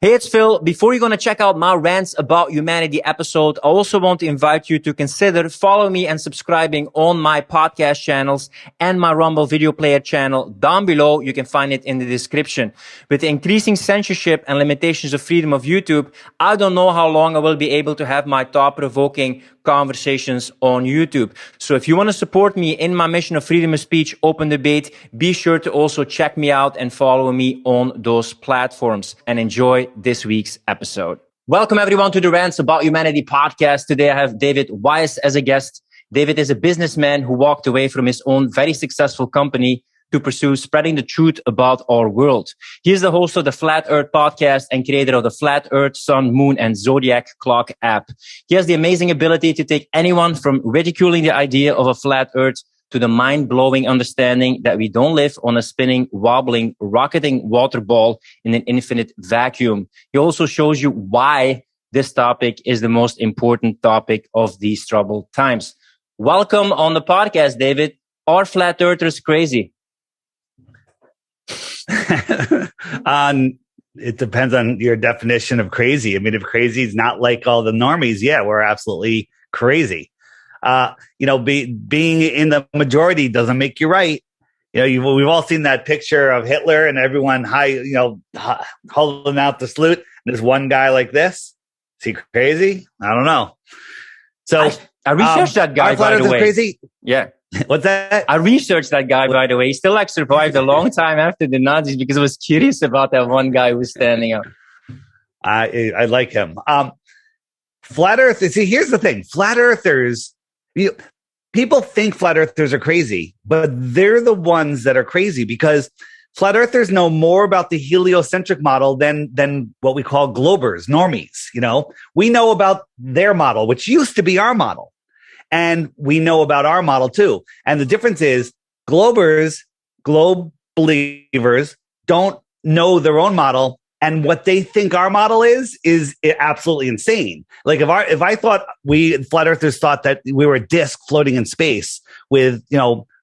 Hey, it's Phil. Before you're going to check out my Rants About Humanity episode, I also want to invite you to consider following me and subscribing on my podcast channels and my Rumble video player channel down below. You can find it in the description. With the increasing censorship and limitations of freedom of YouTube, I don't know how long I will be able to have my thought-provoking conversations on YouTube. So if you want to support me in my mission of freedom of speech, open debate, be sure to also check me out and follow me on those platforms, and enjoy this week's episode. Welcome everyone to the Rants About Humanity podcast. Today I have 𝗥𝘁𝘁𝘀 as a guest. David is a businessman who walked away from his own very successful company to pursue spreading the truth about our world. He is the host of the Flat Earth podcast and creator of the Flat Earth, Sun, Moon, and Zodiac Clock app. He has the amazing ability to take anyone from ridiculing the idea of a flat earth to the mind-blowing understanding that we don't live on a spinning, wobbling, rocketing water ball in an infinite vacuum. He also shows you why this topic is the most important topic of these troubled times. Welcome on the podcast, David. Are flat earthers crazy? It depends on your definition of crazy. I mean, if crazy is not like all the normies, yeah, we're absolutely crazy. Being in the majority doesn't make you right. We've all seen that picture of Hitler and everyone holding out the salute. And there's one guy like this. Is he crazy? I don't know. So I researched that guy, by the way. Crazy? Yeah. What's that? I researched that guy, by the way. He still survived a long time after the Nazis because I was curious about that one guy who was standing up. I like him. Flat earthers. See, here's the thing. Flat earthers, people think flat earthers are crazy, but they're the ones that are crazy because flat earthers know more about the heliocentric model than what we call globers, normies. We know about their model, which used to be our model. And we know about our model too. And the difference is globe believers don't know their own model. And what they think our model is absolutely insane. Like if I thought flat earthers thought that we were a disk floating in space with,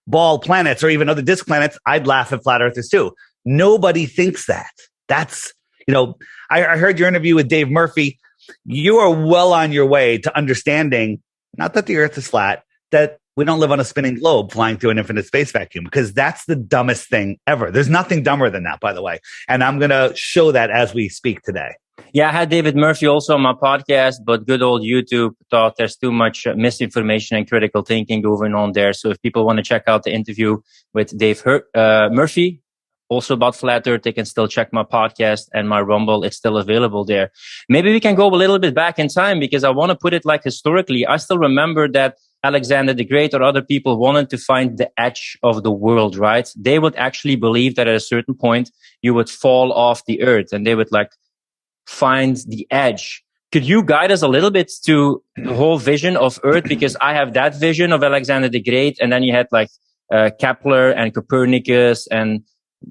ball planets or even other disk planets, I'd laugh at flat earthers too. Nobody thinks that. That's, I heard your interview with Dave Murphy. You are well on your way to understanding not that the earth is flat, that we don't live on a spinning globe flying through an infinite space vacuum, because that's the dumbest thing ever. There's nothing dumber than that, by the way. And I'm going to show that as we speak today. Yeah, I had David Murphy also on my podcast, but good old YouTube thought there's too much misinformation and critical thinking going on there. So if people want to check out the interview with Dave Murphy, also about flat earth, they can still check my podcast and my Rumble. It's still available there. Maybe we can go a little bit back in time because I want to put it like historically. I still remember that Alexander the Great or other people wanted to find the edge of the world, right? They would actually believe that at a certain point you would fall off the earth and they would find the edge. Could you guide us a little bit to the whole vision of earth? Because I have that vision of Alexander the Great, and then you had Kepler and Copernicus, and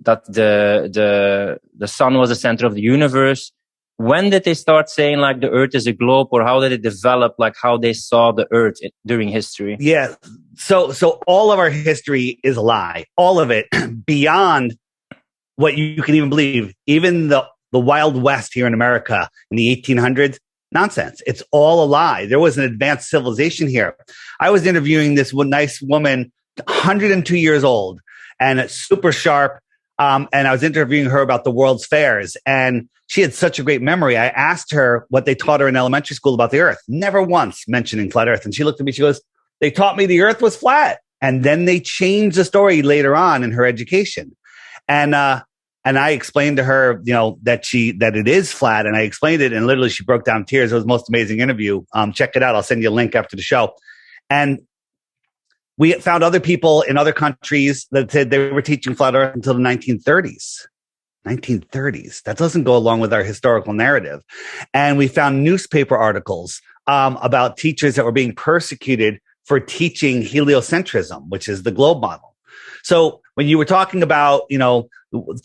that the sun was the center of the universe. When did they start saying the earth is a globe, or how did it develop, how they saw the earth during history? Yeah. So all of our history is a lie. All of it, beyond what you can even believe. Even the Wild West here in America in the 1800s, nonsense. It's all a lie. There was an advanced civilization here. I was interviewing this nice woman, 102 years old, and super sharp. And I was interviewing her about the world's fairs, and she had such a great memory. I asked her what they taught her in elementary school about the earth, never once mentioning flat earth. And she looked at me, she goes, they taught me the earth was flat. And then they changed the story later on in her education. And I explained to her, that it is flat. And I explained it, and literally she broke down in tears. It was the most amazing interview. Check it out. I'll send you a link after the show. And we found other people in other countries that said they were teaching flat earth until the 1930s. 1930s. That doesn't go along with our historical narrative. And we found newspaper articles about teachers that were being persecuted for teaching heliocentrism, which is the globe model. So when you were talking about,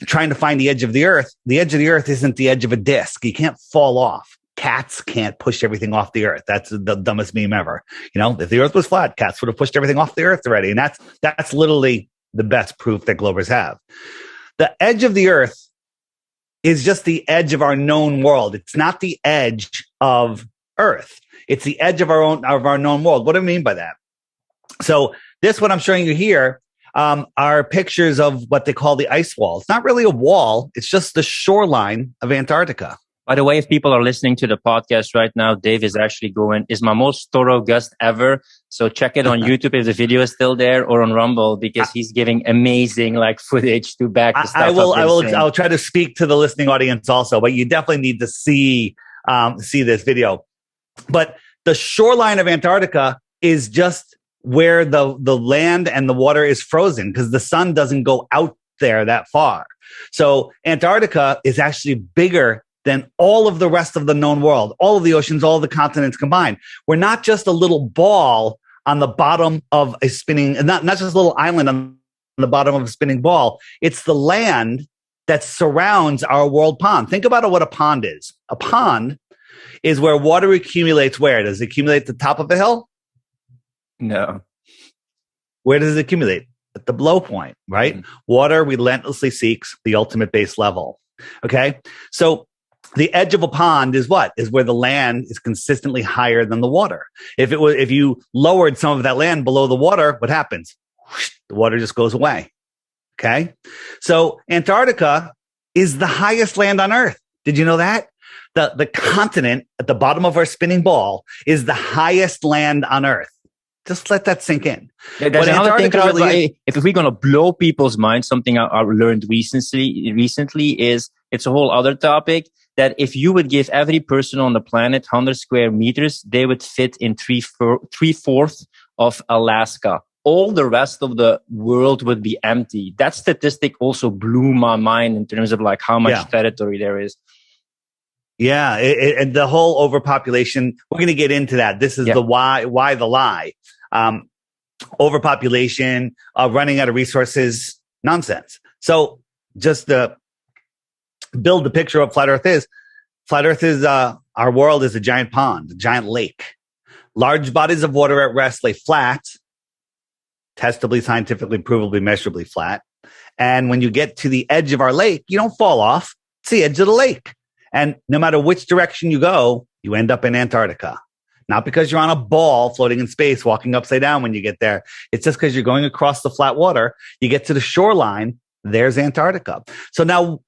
trying to find the edge of the earth isn't the edge of a disc. You can't fall off. Cats can't push everything off the earth. That's the dumbest meme ever. If the earth was flat, cats would have pushed everything off the earth already. And that's literally the best proof that globers have. The edge of the earth is just the edge of our known world. It's not the edge of Earth. It's the edge of our known world. What do I mean by that? So this, what I'm showing you here, are pictures of what they call the ice wall. It's not really a wall. It's just the shoreline of Antarctica. By the way, if people are listening to the podcast right now, Dave is actually is my most thorough guest ever. So check it on YouTube if the video is still there, or on Rumble, because he's giving amazing footage to back the stuff. I'll try to speak to the listening audience also, but you definitely need to see this video. But the shoreline of Antarctica is just where the land and the water is frozen, because the sun doesn't go out there that far. So Antarctica is actually bigger than all of the rest of the known world, all of the oceans, all of the continents combined. We're not just a little ball on the bottom of a spinning, not just a little island on the bottom of a spinning ball. It's the land that surrounds our world pond. Think about what a pond is. A pond is where water accumulates. Where does it accumulate? At the top of a hill? No. Where does it accumulate? At the blow point, right? Mm-hmm. Water relentlessly seeks the ultimate base level. Okay. So the edge of a pond is what? Is where the land is consistently higher than the water. If you lowered some of that land below the water, what happens? The water just goes away. Okay. So Antarctica is the highest land on Earth. Did you know that? The continent at the bottom of our spinning ball is the highest land on Earth. Just let that sink in. Yeah, there's another thing. Really if we're going to blow people's minds, something I learned recently is, it's a whole other topic, that if you would give every person on the planet 100 square meters, they would fit in three-fourths of Alaska. All the rest of the world would be empty. That statistic also blew my mind in terms of how much territory there is. Yeah, and the whole overpopulation, we're going to get into that. This is the why the lie. Overpopulation, running out of resources, nonsense. So just to build the picture of flat Earth is, our world is a giant pond, a giant lake. Large bodies of water at rest lay flat, testably, scientifically, provably, measurably flat. And when you get to the edge of our lake, you don't fall off. It's the edge of the lake. And no matter which direction you go, you end up in Antarctica. Not because you're on a ball floating in space, walking upside down when you get there. It's just because you're going across the flat water. You get to the shoreline, there's Antarctica. So now,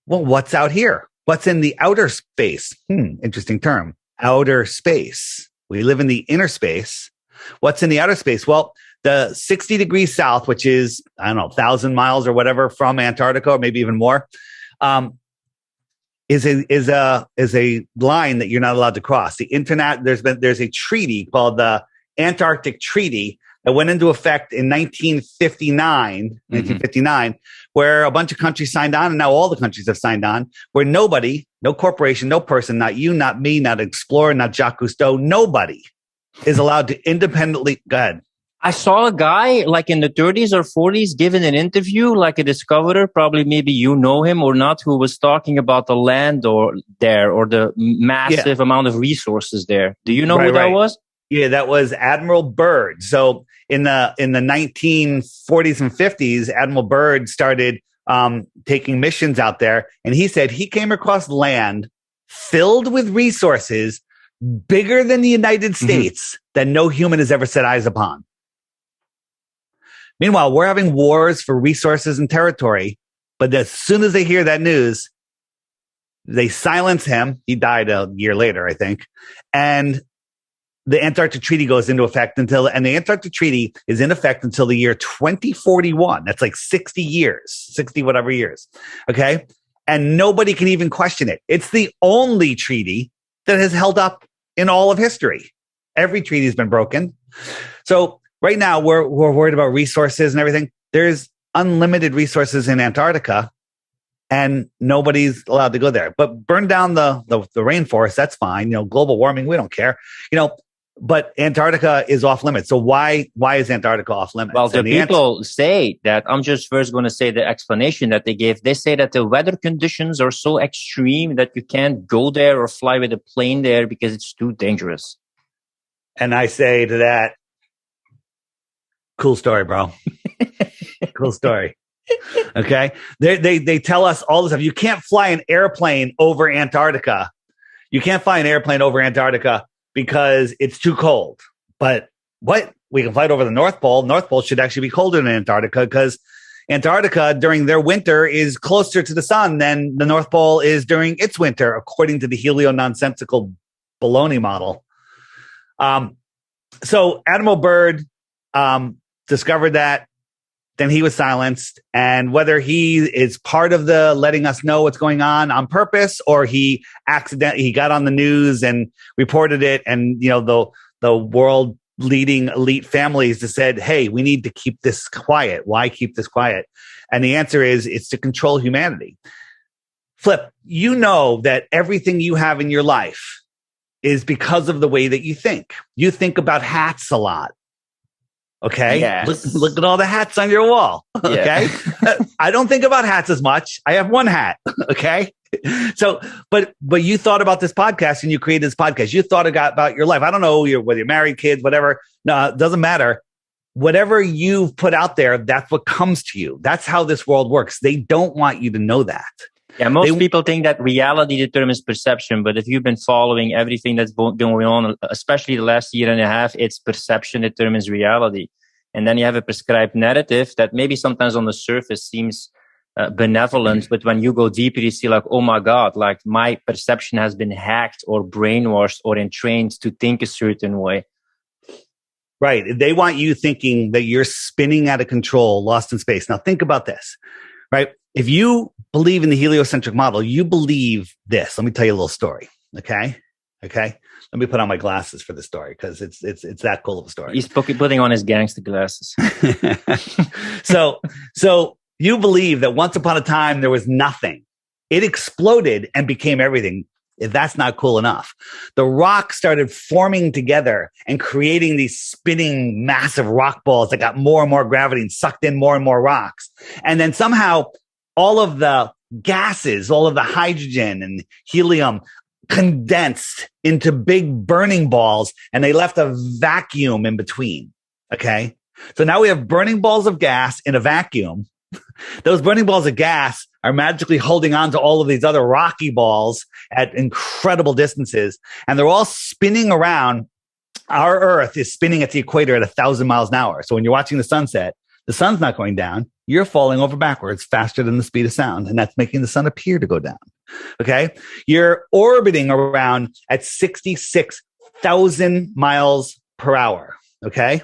well, what's out here? What's in the outer space? Interesting term. Outer space. We live in the inner space. What's in the outer space? Well, the 60 degrees south, which is, 1,000 miles or whatever from Antarctica, or maybe even more, is a line that you're not allowed to cross. There's a treaty called the Antarctic Treaty that went into effect in 1959, where a bunch of countries signed on, and now all the countries have signed on, where nobody, no corporation, no person, not you, not me, not Explorer, not 𝗥𝘁𝘁𝘀, nobody is allowed to independently, go ahead. I saw a guy in the 30s or 40s giving an interview, a discoverer, probably maybe you know him or not, who was talking about the land or the massive amount of resources there. Do you know who that was? Yeah, that was Admiral Byrd. So in the 1940s and 50s, Admiral Byrd started taking missions out there, and he said he came across land filled with resources bigger than the United States that no human has ever set eyes upon. Meanwhile, we're having wars for resources and territory, but as soon as they hear that news, they silence him. He died a year later, I think. And the Antarctic Treaty goes into effect and the Antarctic Treaty is in effect until the year 2041. That's 60 years, 60 whatever years. Okay. And nobody can even question it. It's the only treaty that has held up in all of history. Every treaty has been broken. So right now we're worried about resources and everything. There's unlimited resources in Antarctica and nobody's allowed to go there. But burn down the rainforest, that's fine. Global warming, we don't care. But Antarctica is off limits. So why is Antarctica off limits? Well, the people say that, I'm just first going to say the explanation that they gave. They say that the weather conditions are so extreme that you can't go there or fly with a plane there because it's too dangerous. And I say to that, cool story, bro. Cool story. Okay. They tell us all this stuff. You can't fly an airplane over Antarctica. You can't fly an airplane over Antarctica because it's too cold. But what? We can fly it over the North Pole. North Pole should actually be colder than Antarctica because Antarctica during their winter is closer to the sun than the North Pole is during its winter, according to the helio-nonsensical baloney model. So Admiral Byrd discovered that. Then he was silenced. And whether he is part of the letting us know what's going on purpose, or he got on the news and reported it, and the world leading elite families that said, hey, we need to keep this quiet. Why keep this quiet? And the answer is it's to control humanity. Flip, you know that everything you have in your life is because of the way that you think. You think about hats a lot. Okay. Yes. Look at all the hats on your wall. Okay. Yeah. I don't think about hats as much. I have one hat. Okay. So, but you thought about this podcast and you created this podcast. You thought about your life. I don't know whether you're married, kids, whatever. No, it doesn't matter. Whatever you've put out there, that's what comes to you. That's how this world works. They don't want you to know that. Yeah, most people think that reality determines perception, but if you've been following everything that's going on, especially the last year and a half, it's perception determines reality. And then you have a prescribed narrative that maybe sometimes on the surface seems benevolent, but when you go deeper, you see like, oh my God, like my perception has been hacked or brainwashed or entrained to think a certain way. Right. They want you thinking that you're spinning out of control, lost in space. Now think about this, right? If you believe in the heliocentric model, you believe this. Let me tell you a little story. Okay. Let me put on my glasses for the story because it's that cool of a story. He's putting on his gangster glasses. So you believe that once upon a time there was nothing. It exploded and became everything. If that's not cool enough, the rocks started forming together and creating these spinning massive rock balls that got more and more gravity and sucked in more and more rocks. And then somehow all of the gases, all of the hydrogen and helium condensed into big burning balls, and they left a vacuum in between. Okay. So now we have burning balls of gas in a vacuum. Those burning balls of gas are magically holding on to all of these other rocky balls at incredible distances, and they're all spinning around. Our Earth is spinning at the equator at 1,000 miles an hour. So when you're watching the sunset, the sun's not going down. You're falling over backwards faster than the speed of sound, and that's making the sun appear to go down. Okay. You're orbiting around at 66,000 miles per hour. Okay.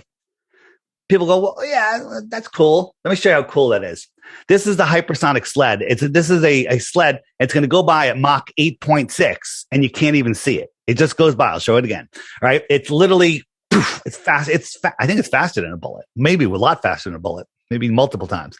People go, well, yeah, that's cool. Let me show you how cool that is. This is the hypersonic sled. This is a sled. It's going to go by at Mach 8.6, and you can't even see it. It just goes by. I'll show it again. All right. It's literally, it's fast. I think it's faster than a bullet. Maybe a lot faster than a bullet. Maybe multiple times.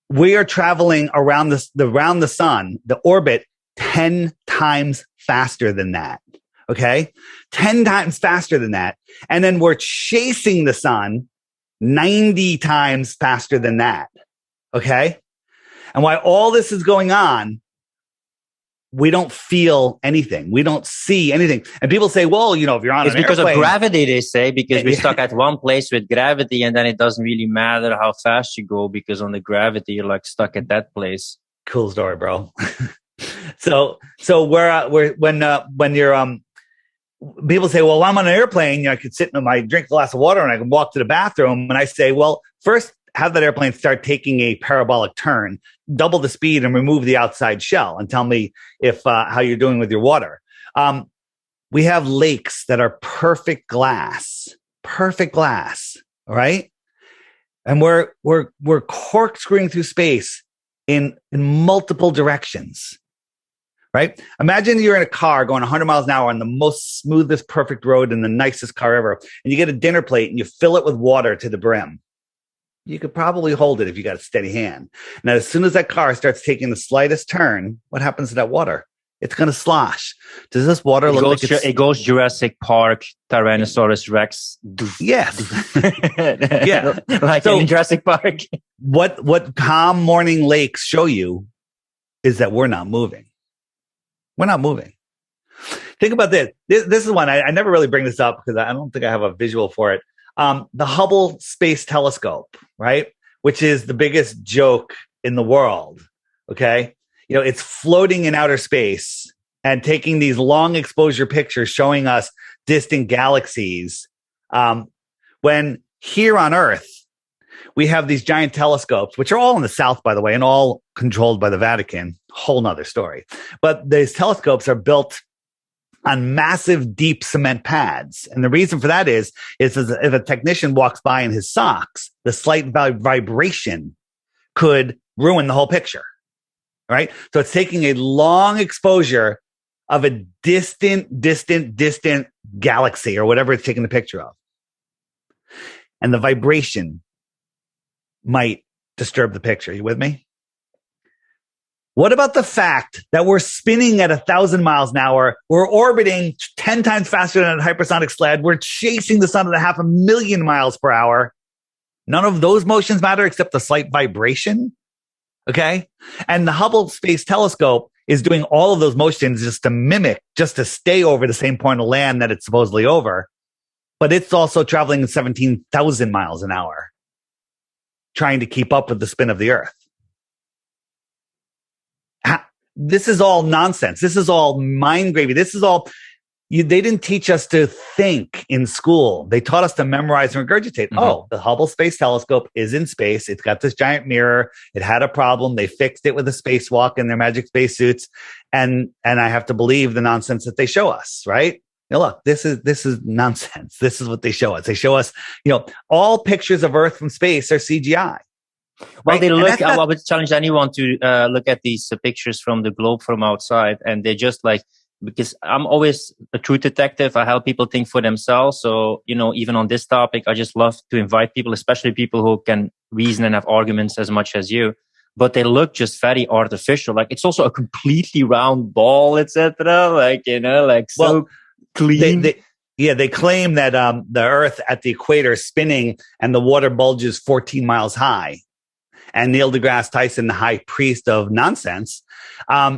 We are traveling around the sun, the orbit, 10 times faster than that. Okay. 10 times faster than that. And then we're chasing the sun 90 times faster than that. Okay. And while all this is going on, we don't feel anything. We don't see anything. And people say, well, if you're on it's an because airplane, of gravity, they say, because we're stuck at one place with gravity, and then it doesn't really matter how fast you go because on the gravity, you're like stuck at that place. Cool story, bro. So when you're, people say, well, I'm on an airplane, I could sit and drink a glass of water and I can walk to the bathroom. And I say, well, first have that airplane start taking a parabolic turn, double the speed and remove the outside shell, and tell me if how you're doing with your water. We have lakes that are perfect glass, all right? And we're corkscrewing through space in multiple directions. Right? Imagine you're in a car going 100 miles an hour on the most smoothest, perfect road and the nicest car ever. And you get a dinner plate and you fill it with water to the brim. You could probably hold it if you got a steady hand. Now, as soon as that car starts taking the slightest turn, what happens to that water? It's going to slosh. Does this water look like it goes Jurassic Park, Tyrannosaurus Rex? Yes. Yeah. Like in Jurassic Park. What calm morning lakes show you is that we're not moving. We're not moving. Think about this. This is one. I never really bring this up because I don't think I have a visual for it. The Hubble Space Telescope, right? Which is the biggest joke in the world. Okay. It's floating in outer space and taking these long exposure pictures showing us distant galaxies. When here on Earth, we have these giant telescopes, which are all in the south, by the way, and all controlled by the Vatican. Whole nother story. But these telescopes are built on massive, deep cement pads. And the reason for that is if a technician walks by in his socks, the slight vibration could ruin the whole picture, right? So it's taking a long exposure of a distant galaxy or whatever it's taking the picture of. And the vibration might disturb the picture. You with me? What about the fact that we're spinning at 1,000 miles an hour? We're orbiting 10 times faster than a hypersonic sled. We're chasing the sun at 500,000 miles per hour. None of those motions matter except the slight vibration. Okay. And the Hubble Space Telescope is doing all of those motions just to stay over the same point of land that it's supposedly over. But it's also traveling at 17,000 miles an hour, trying to keep up with the spin of the Earth. This is all nonsense. This is all mind gravy. This is all, they didn't teach us to think in school. They taught us to memorize and regurgitate. Mm-hmm. Oh, the Hubble Space Telescope is in space. It's got this giant mirror. It had a problem. They fixed it with a spacewalk in their magic spacesuits. And I have to believe the nonsense that they show us, right? Look, this is nonsense. This is what they show us. They show us, all pictures of Earth from space are CGI. Well, right? I would challenge anyone to look at these pictures from the globe from outside, and they're just like, because I'm always a truth detective. I help people think for themselves. So, even on this topic, I just love to invite people, especially people who can reason and have arguments as much as you. But they look just very artificial. Like it's also a completely round ball, etc. So clean. They claim that the Earth at the equator is spinning and the water bulges 14 miles high. And Neil deGrasse Tyson, the high priest of nonsense,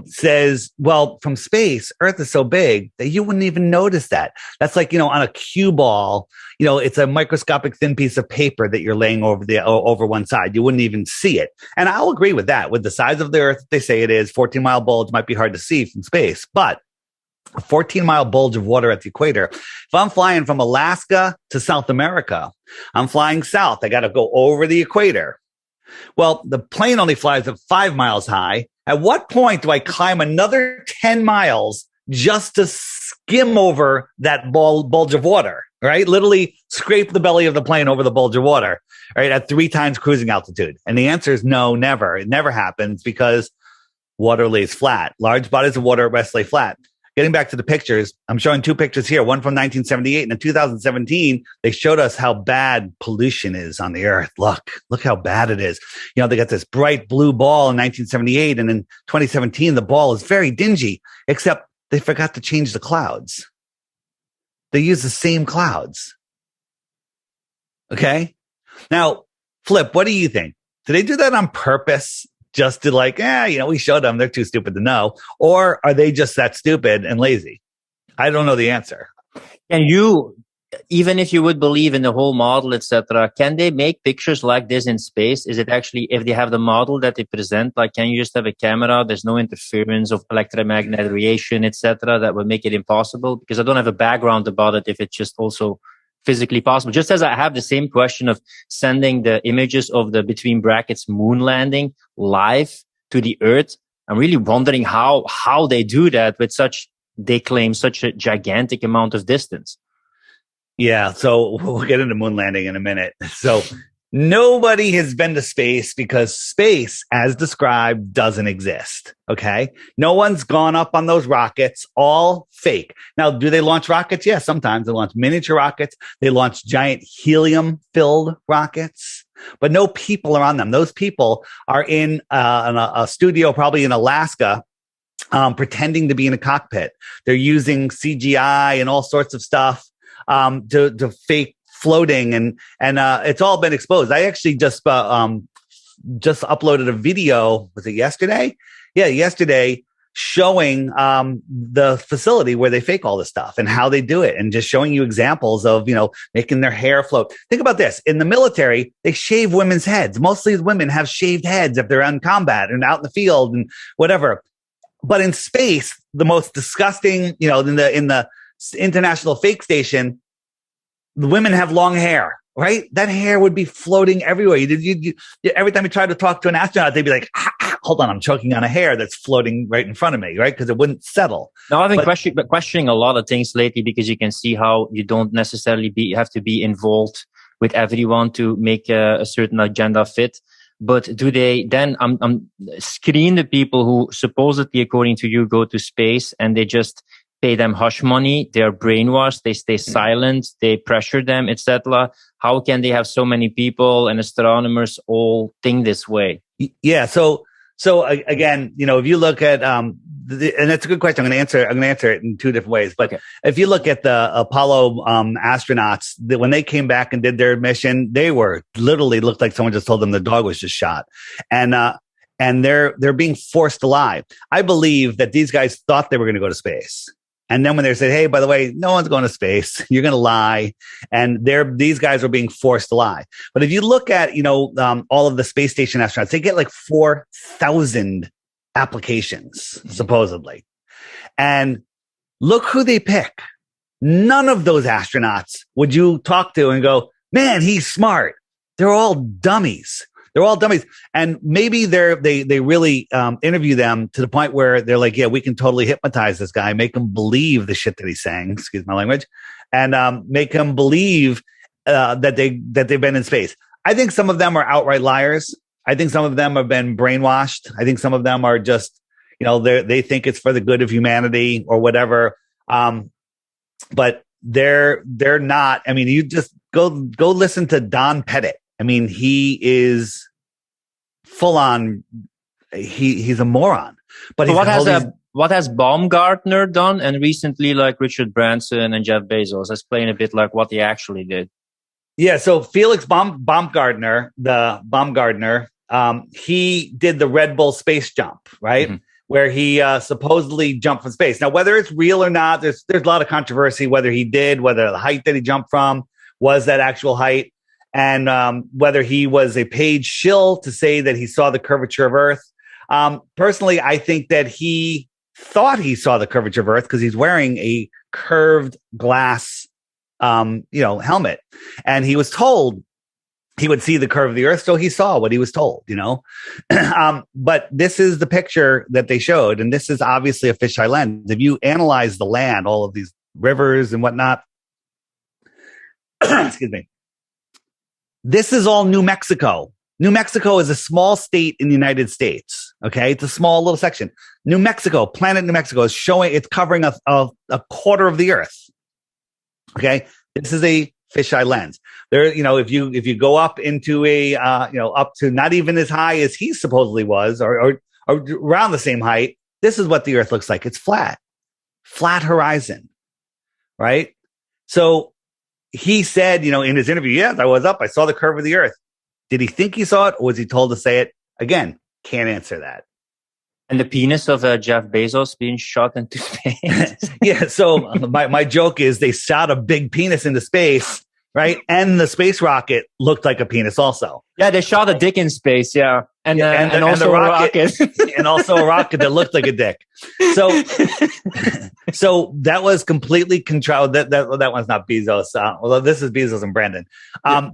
says, well, from space, Earth is so big that you wouldn't even notice that. That's like, on a cue ball, it's a microscopic thin piece of paper that you're laying over one side. You wouldn't even see it. And I'll agree with that. With the size of the Earth, they say it is 14-mile bulge might be hard to see from space, but a 14-mile bulge of water at the equator. If I'm flying from Alaska to South America, I'm flying south. I got to go over the equator. Well, the plane only flies at 5 miles high. At what point do I climb another 10 miles just to skim over that bulge of water, right? Literally scrape the belly of the plane over the bulge of water, right? At 3 times cruising altitude. And the answer is no, never. It never happens because water lays flat. Large bodies of water at rest lay flat. Getting back to the pictures, I'm showing 2 pictures here, one from 1978 and in 2017, they showed us how bad pollution is on the Earth. Look how bad it is. They got this bright blue ball in 1978 and in 2017, the ball is very dingy, except they forgot to change the clouds. They use the same clouds. Okay. Now, Flip, what do you think? Did they do that on purpose? Just to we showed them, they're too stupid to know. Or are they just that stupid and lazy? I don't know the answer. And even if you would believe in the whole model, etc., can they make pictures like this in space? Is it actually, if they have the model that they present, can you just have a camera? There's no interference of electromagnetic radiation, etc., that would make it impossible? Because I don't have a background about it if it's just also physically possible. Just as I have the same question of sending the images of the between brackets moon landing live to the Earth, I'm really wondering how they do that with they claim such a gigantic amount of distance. Yeah, so we'll get into moon landing in a minute. So nobody has been to space because space, as described, doesn't exist. Okay. No one's gone up on those rockets, all fake. Now, do they launch rockets? Yeah, sometimes they launch miniature rockets. They launch giant helium-filled rockets, but no people are on them. Those people are in a studio, probably in Alaska, pretending to be in a cockpit. They're using CGI and all sorts of stuff to fake floating, and it's all been exposed. I actually just uploaded a video. Was it yesterday? Yeah, yesterday showing the facility where they fake all this stuff and how they do it, and just showing you examples of, making their hair float. Think about this. In the military, they shave women's heads. Mostly women have shaved heads if they're in combat and out in the field and whatever. But in space, the most disgusting, in the International Fake Station, the women have long hair. Right? That hair would be floating everywhere. Every time you tried to talk to an astronaut, they'd be like, hold on, I'm choking on a hair that's floating right in front of me, right? Because it wouldn't settle. Now, I've been questioning a lot of things lately, because you can see how you don't necessarily have to be involved with everyone to make a certain agenda fit. But do they then screen the people who supposedly, according to you, go to space, and they just pay them hush money? They're brainwashed. They stay silent. They pressure them, etc. How can they have so many people and astronomers all think this way? Yeah. So again, if you look at, and that's a good question. I'm going to answer it in two different ways. But if you look at the Apollo astronauts, when they came back and did their mission, they were literally looked like someone just told them the dog was just shot. And they're being forced to lie. I believe that these guys thought they were going to go to space. And then when they said, hey, by the way, no one's going to space, you're going to lie. And these guys are being forced to lie. But if you look at, all of the space station astronauts, they get like 4,000 applications, supposedly. And look who they pick. None of those astronauts would you talk to and go, man, he's smart. They're all dummies. They're all dummies. And maybe they really interview them to the point where they're like, yeah, we can totally hypnotize this guy, make him believe the shit that he's saying, excuse my language, and make him believe that they've been in space. I think some of them are outright liars. I think some of them have been brainwashed. I think some of them are just, they think it's for the good of humanity or whatever. But they're not. I mean, you just go listen to Don Pettit. I mean, he is full on. He's a moron. But so what has Baumgartner done? And recently, like Richard Branson and Jeff Bezos, explain a bit like what he actually did. Yeah. So Felix Baumgartner, he did the Red Bull space jump, right? Mm-hmm. Where he supposedly jumped from space. Now, whether it's real or not, there's a lot of controversy whether he did, whether the height that he jumped from was that actual height. And whether he was a paid shill to say that he saw the curvature of Earth. Personally, I think that he thought he saw the curvature of Earth because he's wearing a curved glass, helmet. And he was told he would see the curve of the Earth, so he saw what he was told, But this is the picture that they showed, and this is obviously a fisheye lens. If you analyze the land, all of these rivers and whatnot, excuse me. This is all New Mexico. New Mexico is a small state in the United States. Okay. It's a small little section. New Mexico, planet New Mexico is it's covering a quarter of the Earth. Okay. This is a fisheye lens. There, if you go up into up to not even as high as he supposedly was or around the same height, this is what the Earth looks like. It's flat horizon. Right. So, he said, in his interview, yes, I was up. I saw the curve of the Earth. Did he think he saw it, or was he told to say it? Again, can't answer that. And the penis of Jeff Bezos being shot into space. Yeah. So my joke is they shot a big penis into space, right? And the space rocket looked like a penis also. Yeah, they shot a dick in space. Yeah. And also a rocket. And also a rocket that looked like a dick. So that was completely controlled. That one's not Bezos. Although this is Bezos and Brandon.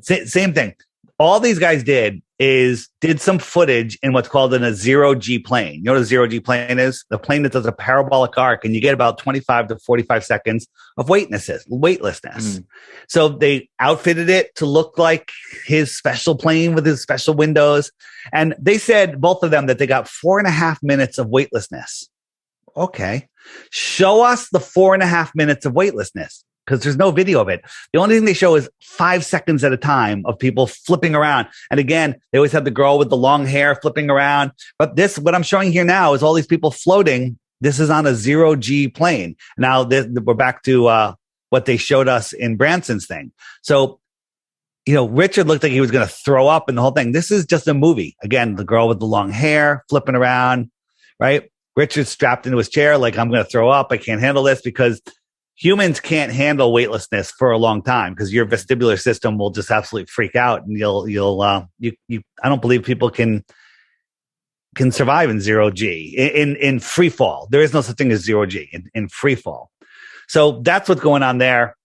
Same thing. All these guys did some footage in what's called a 0G plane. You know what a 0G plane is? The plane that does a parabolic arc, and you get about 25 to 45 seconds of weightlessness. Mm. So they outfitted it to look like his special plane with his special windows. And they said, both of them, that they got 4.5 minutes of weightlessness. Okay. Show us the 4.5 minutes of weightlessness, because there's no video of it. The only thing they show is 5 seconds at a time of people flipping around. And again, they always have the girl with the long hair flipping around. But what I'm showing here now is all these people floating. This is on a 0G plane. Now we're back to what they showed us in Branson's thing. So, Richard looked like he was going to throw up in the whole thing. This is just a movie. Again, the girl with the long hair flipping around, right? Richard's strapped into his chair like, I'm going to throw up. I can't handle this, because humans can't handle weightlessness for a long time, because your vestibular system will just absolutely freak out, and I don't believe people can survive in 0G in free fall. There is no such thing as 0G in free fall. So that's what's going on there.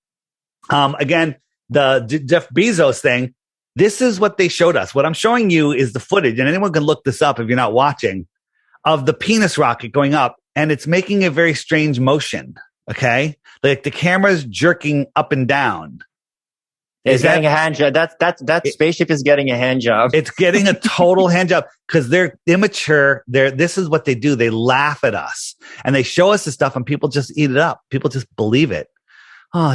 Again, the Jeff Bezos thing, this is what they showed us. What I'm showing you is the footage, and anyone can look this up if you're not watching, of the penis rocket going up, and it's making a very strange motion. Okay. Like the camera's jerking up and down. It's getting a hand job. That spaceship is getting a hand job. It's getting a total hand job, because they're immature. This is what they do. They laugh at us, and they show us the stuff, and people just eat it up. People just believe it. Oh,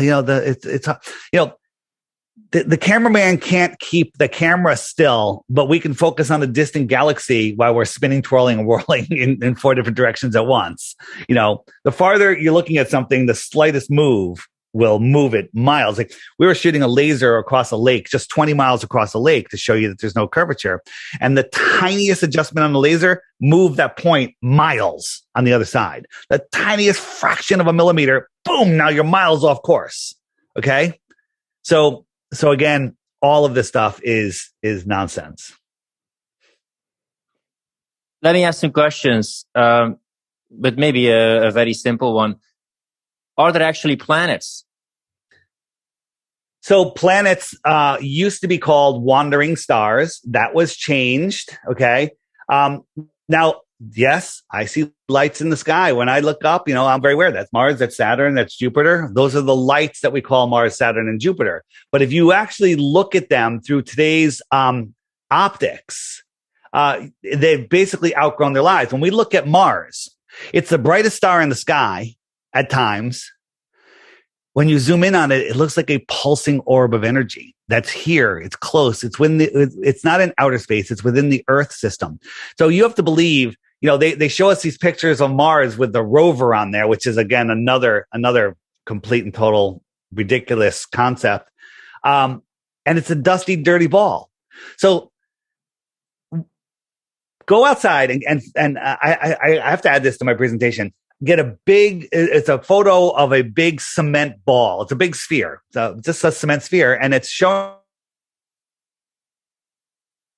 the cameraman can't keep the camera still, but we can focus on a distant galaxy while we're spinning, twirling, and whirling in 4 different directions at once. The farther you're looking at something, the slightest move will move it miles. Like, we were shooting a laser across a lake, just 20 miles across a lake, to show you that there's no curvature. And the tiniest adjustment on the laser moved that point miles on the other side. The tiniest fraction of a millimeter, boom, now you're miles off course. Okay. So again, all of this stuff is nonsense. Let me ask some questions, but maybe a very simple one. Are there actually planets? So planets used to be called wandering stars. That was changed. Okay. Now, yes, I see lights in the sky. When I look up, I'm very aware that's Mars, that's Saturn, that's Jupiter. Those are the lights that we call Mars, Saturn, and Jupiter. But if you actually look at them through today's optics, they've basically outgrown their lives. When we look at Mars, it's the brightest star in the sky at times. When you zoom in on it, it looks like a pulsing orb of energy that's here. It's close. It's not in outer space. It's within the Earth system. So you have to believe, they show us these pictures of Mars with the rover on there, which is, again, another complete and total ridiculous concept. And it's a dusty, dirty ball. So go outside and I have to add this to my presentation. It's a photo of a big cement ball. It's a big sphere. So just a cement sphere. And it's showing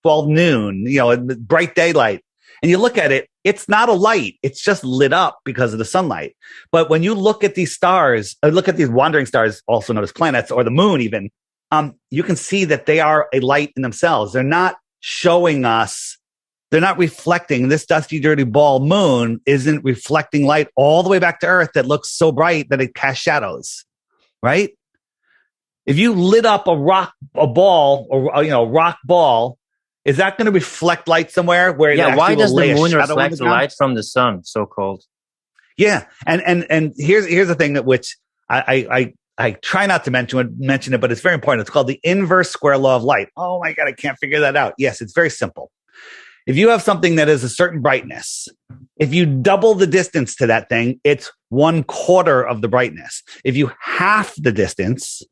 12 noon, bright daylight. And you look at it, it's not a light. It's just lit up because of the sunlight. But when you look at these stars, look at these wandering stars, also known as planets, or the moon even, you can see that they are a light in themselves. They're not showing us. They're not reflecting. This dusty, dirty ball moon isn't reflecting light all the way back to Earth that looks so bright that it casts shadows, right? If you lit up a rock ball, is that going to reflect light somewhere? Why does the moon reflect the light from the sun? So cold. Yeah, and here's the thing that which I try not to mention it, but it's very important. It's called the inverse square law of light. Oh my God, I can't figure that out. Yes, it's very simple. If you have something that is a certain brightness, if you double the distance to that thing, it's 1/4 of the brightness. If you half the distance,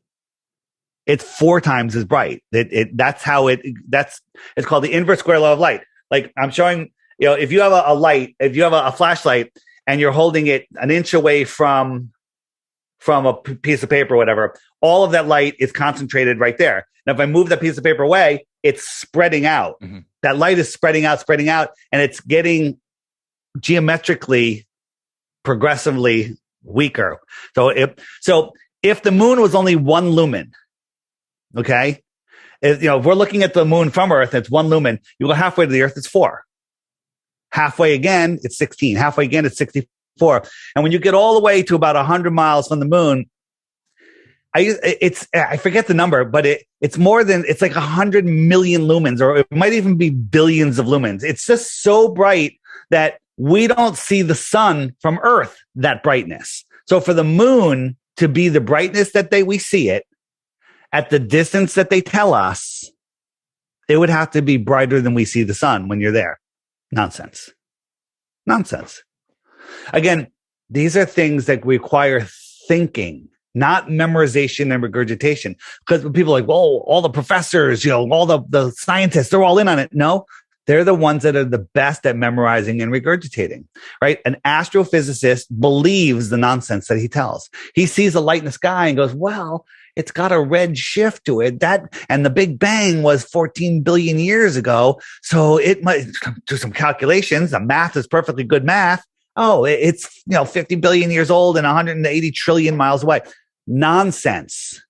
it's 4 times as bright. It's called the inverse square law of light. Like I'm showing, if you have a light, if you have a flashlight and you're holding it an inch away from a piece of paper or whatever, all of that light is concentrated right there. Now, if I move that piece of paper away, it's spreading out. Mm-hmm. That light is spreading out, and it's getting geometrically, progressively weaker. So if the moon was only 1 lumen, okay, if we're looking at the moon from Earth, it's 1 lumen. You go halfway to the Earth, it's 4. Halfway again, it's 16. Halfway again, it's 64. And when you get all the way to about 100 miles from the moon, I forget the number, but it's like 100 million lumens, or it might even be billions of lumens. It's just so bright that we don't see the sun from Earth, that brightness. So for the moon to be the brightness that we see it at the distance that they tell us, it would have to be brighter than we see the sun when you're there. Nonsense. Again, these are things that require thinking, not memorization and regurgitation. Because people are like, well, all the professors, all the scientists, they're all in on it. No, They're the ones that are the best at memorizing and regurgitating, right? An astrophysicist believes the nonsense that he tells. He sees a light in the sky and goes, well, it's got a red shift to it. And the Big Bang was 14 billion years ago. So it might do some calculations. The math is perfectly good math. Oh, it's 50 billion years old and 180 trillion miles away. Nonsense.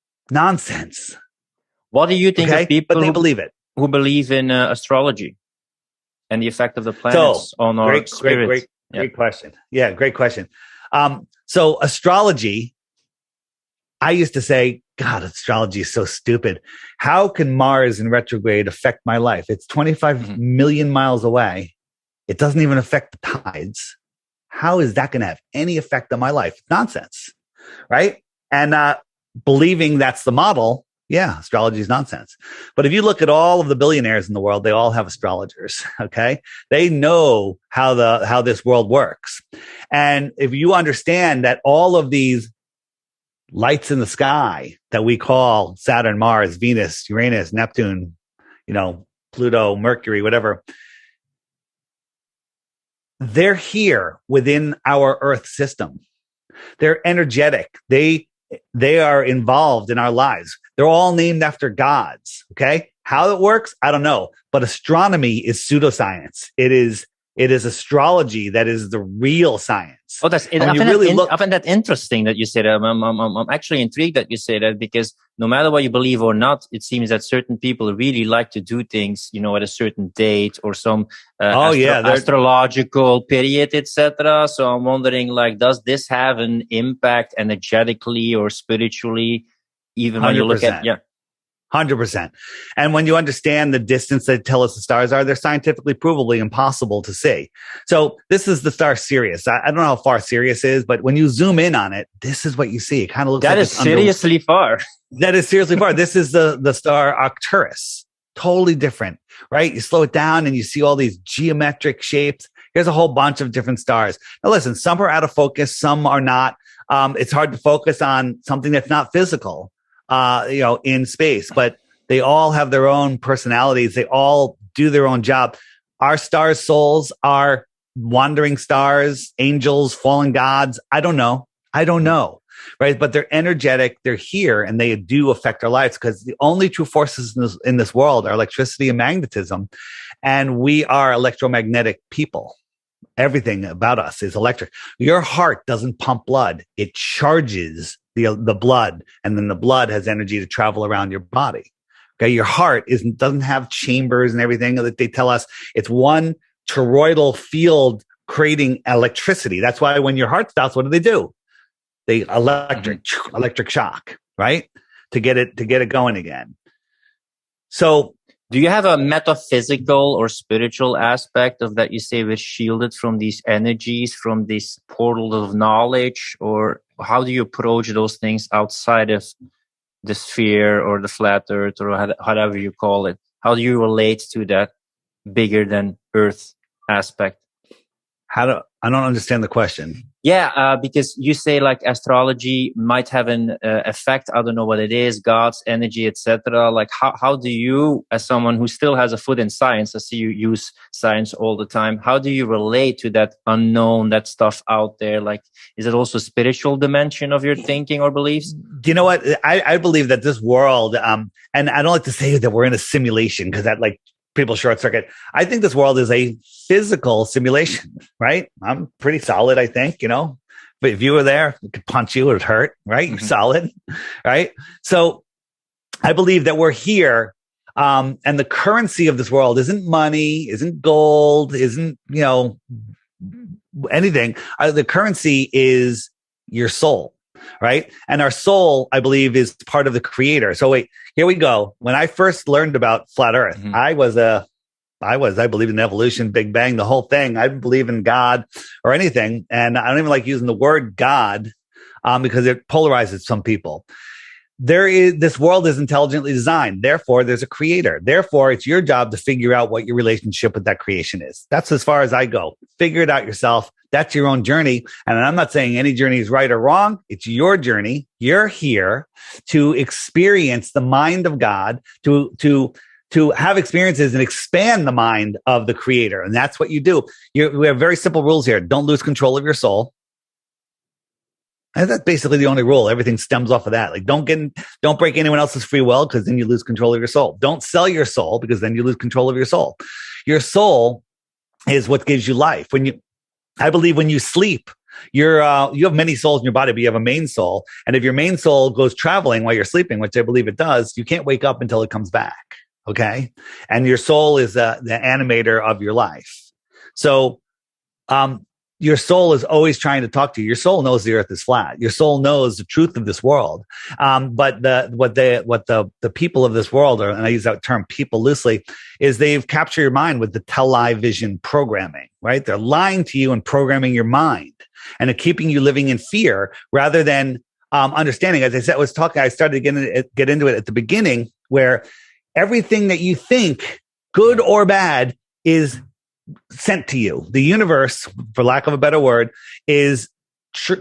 What do you think of people but they believe it, who believe in astrology and the effect of the planets on our spirit? Great question. Yeah, great question. So astrology, I used to say, God, astrology is so stupid. How can Mars in retrograde affect my life? It's 25 million miles away. It doesn't even affect the tides. How is that going to have any effect on my life? Nonsense, right? And believing that's the model, yeah, astrology is nonsense. But if you look at all of the billionaires in the world, they all have astrologers, okay? They know how this world works. And if you understand that all of these lights in the sky that we call Saturn, Mars, Venus, Uranus, Neptune, Pluto, Mercury, whatever, they're here within our Earth system. They're energetic. They are involved in our lives. They're all named after gods. Okay. How it works, I don't know. But astronomy is pseudoscience. It is astrology that is the real science. Oh, I find that interesting that you say that. I'm actually intrigued that you say that, because no matter what you believe or not, it seems that certain people really like to do things, at a certain date or some astrological period, etc. So I'm wondering, does this have an impact energetically or spiritually, even 100%. When you look at 100%. And when you understand the distance they tell us the stars are, they're scientifically provably impossible to see. So this is the star Sirius. I don't know how far Sirius is, but when you zoom in on it, this is what you see. It kind of looks like seriously far. That is seriously far. This is the star 𝗥𝘁𝘁. Totally different, right? You slow it down and you see all these geometric shapes. Here's a whole bunch of different stars. Now listen, some are out of focus, some are not. It's hard to focus on something that's not physical. In space, but they all have their own personalities. They all do their own job. Our stars' souls are wandering stars, angels, fallen gods. I don't know. Right. But they're energetic. They're here and they do affect our lives, because the only true forces in this world are electricity and magnetism. And we are electromagnetic people. Everything about us is electric. Your heart doesn't pump blood. It charges the blood, and then the blood has energy to travel around your body. Okay. Your heart doesn't have chambers and everything that they tell us. It's one toroidal field creating electricity. That's why when your heart stops, what do? They electric shock, right? To get it going again. So do you have a metaphysical or spiritual aspect of that you say was shielded from these energies, from these portals of knowledge? Or how do you approach those things outside of the sphere or the flat earth, or however you call it? How do you relate to that bigger than earth aspect? I don't understand the question. Yeah, because you say astrology might have an effect. I don't know what it is, God's energy, etc. How do you, as someone who still has a foot in science, I see you use science all the time, how do you relate to that unknown, that stuff out there? Is it also a spiritual dimension of your thinking or beliefs? You know what? I believe that this world, and I don't like to say that we're in a simulation, because that people short circuit. I think this world is a physical simulation, right? I'm pretty solid, I think, but if you were there, it could punch you, it would hurt, right? You're solid, right? So I believe that we're here. And the currency of this world isn't money, isn't gold, isn't, anything. The currency is your soul. Right. And our soul, I believe, is part of the creator. So wait, here we go. When I first learned about flat earth, I believe in evolution, Big Bang, the whole thing. I didn't believe in God or anything. And I don't even like using the word God, because it polarizes some people. This world is intelligently designed. Therefore, there's a creator. Therefore, it's your job to figure out what your relationship with that creation is. That's as far as I go. Figure it out yourself. That's your own journey. And I'm not saying any journey is right or wrong. It's your journey. You're here to experience the mind of God, to to have experiences and expand the mind of the creator. And that's what you do. We have very simple rules here. Don't lose control of your soul. And that's basically the only rule. Everything stems off of that. Like don't break anyone else's free will, because then you lose control of your soul. Don't sell your soul, because then you lose control of your soul. Your soul is what gives you life. I believe when you sleep, you have many souls in your body, but you have a main soul. And if your main soul goes traveling while you're sleeping, which I believe it does, you can't wake up until it comes back. Okay. And your soul is the animator of your life. So, your soul is always trying to talk to you. Your soul knows the earth is flat. Your soul knows the truth of this world. But what the people of this world are, and I use that term people loosely, is they've captured your mind with the television programming, right? They're lying to you and programming your mind, and they're keeping you living in fear rather than understanding. As I said, I started to get into it at the beginning, where everything that you think, good or bad, is sent to you. The universe, for lack of a better word, is